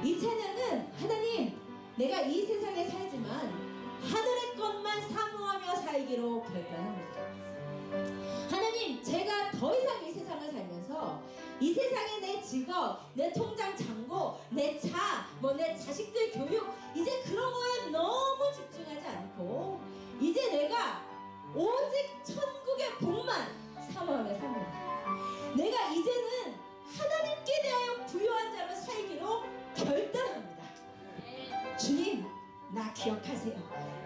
이 찬양은 하나님, 내가 이 세상에 살지만 하늘의 것만 사모하며 살기로 결단합니다. 하나님, 제가 더 이상 이 세상을 살면서 이 세상에 내 직업, 내 통장 잔고, 내 차, 내 자식들 교육, 이제 그런 거에 너무 집중하지 않고 이제 내가 오직 천국의 복만 사모하며 삽니다. 내가 이제는 하나님께 대하여 부유한 자로 살기로 결단합니다. 주님, 나 기억하세요.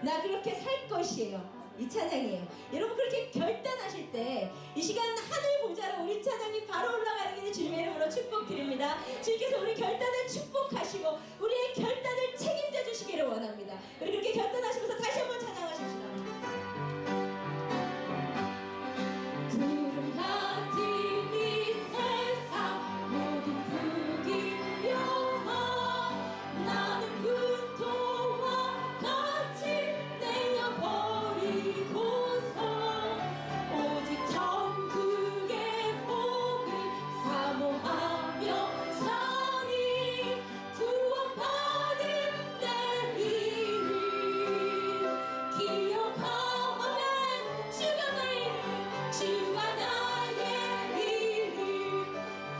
나 그렇게 살 것이에요. 이 찬양이에요. 여러분, 그렇게 결단하실 때 이 시간 하늘 보좌로 우리 찬양이 바로 올라가는 길에 주님의 이름으로 축복드립니다. 주님께서 우리 결단을 축복하시고 우리의 결단을 책임져 주시기를 원합니다. 우리 그렇게 결단하시면서 다시 한번 찬양하십시다. 구름 같은 이 세상 모든 풍기 영화 나는 군토와 같이 내려버리고서 오직 천국의 복을 사모하며 사니 구원받은 내 이름 기억하면 주가 나의 이름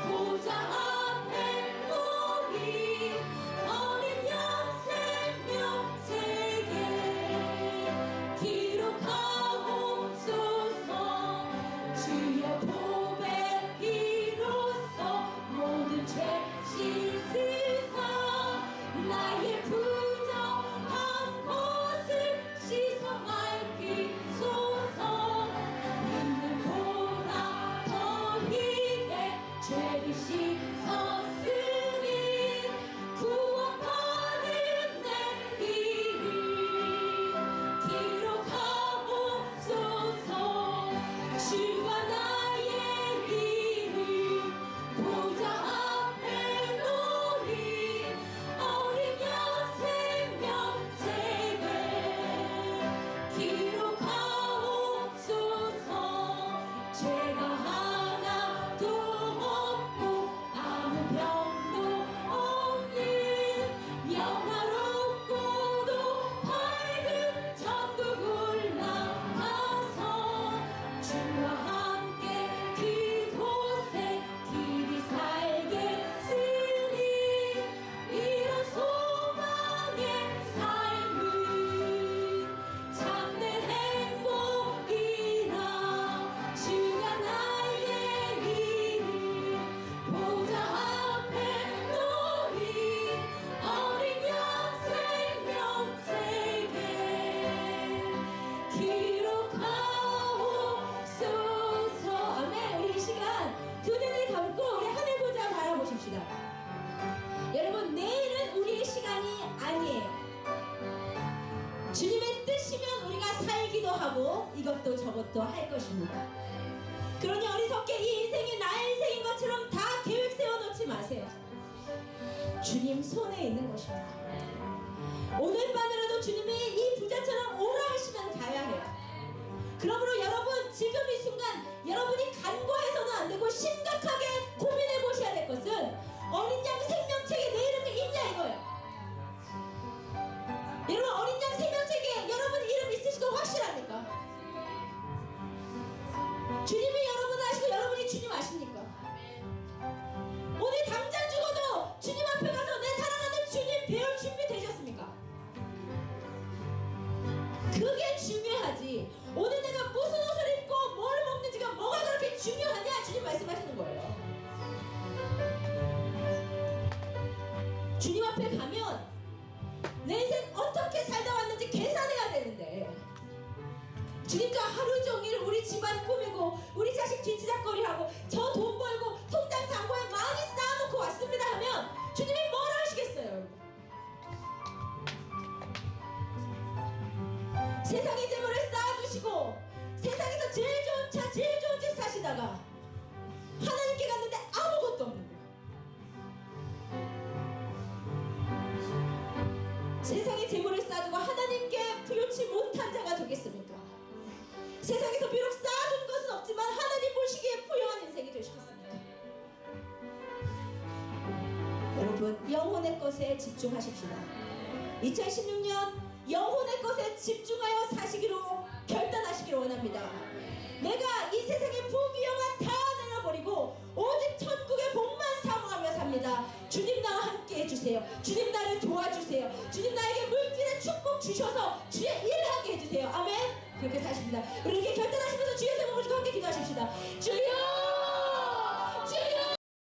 보좌 앞에 놓인 어린 양 생명책에 기록하옵소서. 주여 보배 피로써 모든 죄 씻으사 나의 부정한 것을 씻어 맑히소서. 있는 보다 더 희게 죄를 씻었으니 구원받은 내 이름 기록하옵소서. 주가 나의 이름 보좌 앞에 놓인 어린 양 생명책에 기록하옵소서. 죄가 하나도 없고 아무 병도 없는 영화롭고도 밝은 천국을 나가서 주와 함께 그곳에 길이 살겠으니 이런 소망의 삶은 참된 행복이라 주가 나의 이름 보좌 앞에 놓인 어린 양 생명책에 기록하옵소서. 아멘. 우리 이 시간 두 눈을 감고 우리 하늘 보자 바라보십시다. 여러분, 내일은 우리의 시간이 아니에요. 주님의 뜻이면 우리가 살기도 하고 이것도 저것도 할 것입니다. 그러니 어리석게 이 인생이 나의 인생인 것처럼 다 계획 세워놓지 마세요. 주님 손에 있는 것입니다. 오늘 밤이라도 주님이 이 부자처럼 오라 하시면 가야 해요. 그러므로 여러분, 지금 이 순간 여러분이 간과해서는 안 되고 심각하게 고민해 보셔야 될 것은 어린 양 생명책에 내 이름이 있냐 이거예요. 여러분, 어린 양 생명책에 여러분 이름 있으신 거 확실합니까? 주님이 여러분을 아시고 여러분이 주님 아십니까? 오늘 당장 죽어도 주님 앞에 가서 내 사랑하는 주님 배울 준비 되셨습니까? 그게 중요하지. 오늘 내가 무슨 옷을 입고 뭘 것에 집중하십시다. 2016년 영혼의 것에 집중하여 사시기로 결단하시기를 원합니다. 내가 이 세상의 부귀영화 다 내려버리고 오직 천국의 복만 사모하며 삽니다. 주님 나와 함께 해주세요. 주님 나를 도와주세요. 주님 나에게 물질의 축복 주셔서 주의 일하게 해주세요. 아멘. 그렇게 사십니다. 우리 이렇게 결단하시면서 주의 제목을 주고 함께 기도하십시다. 주여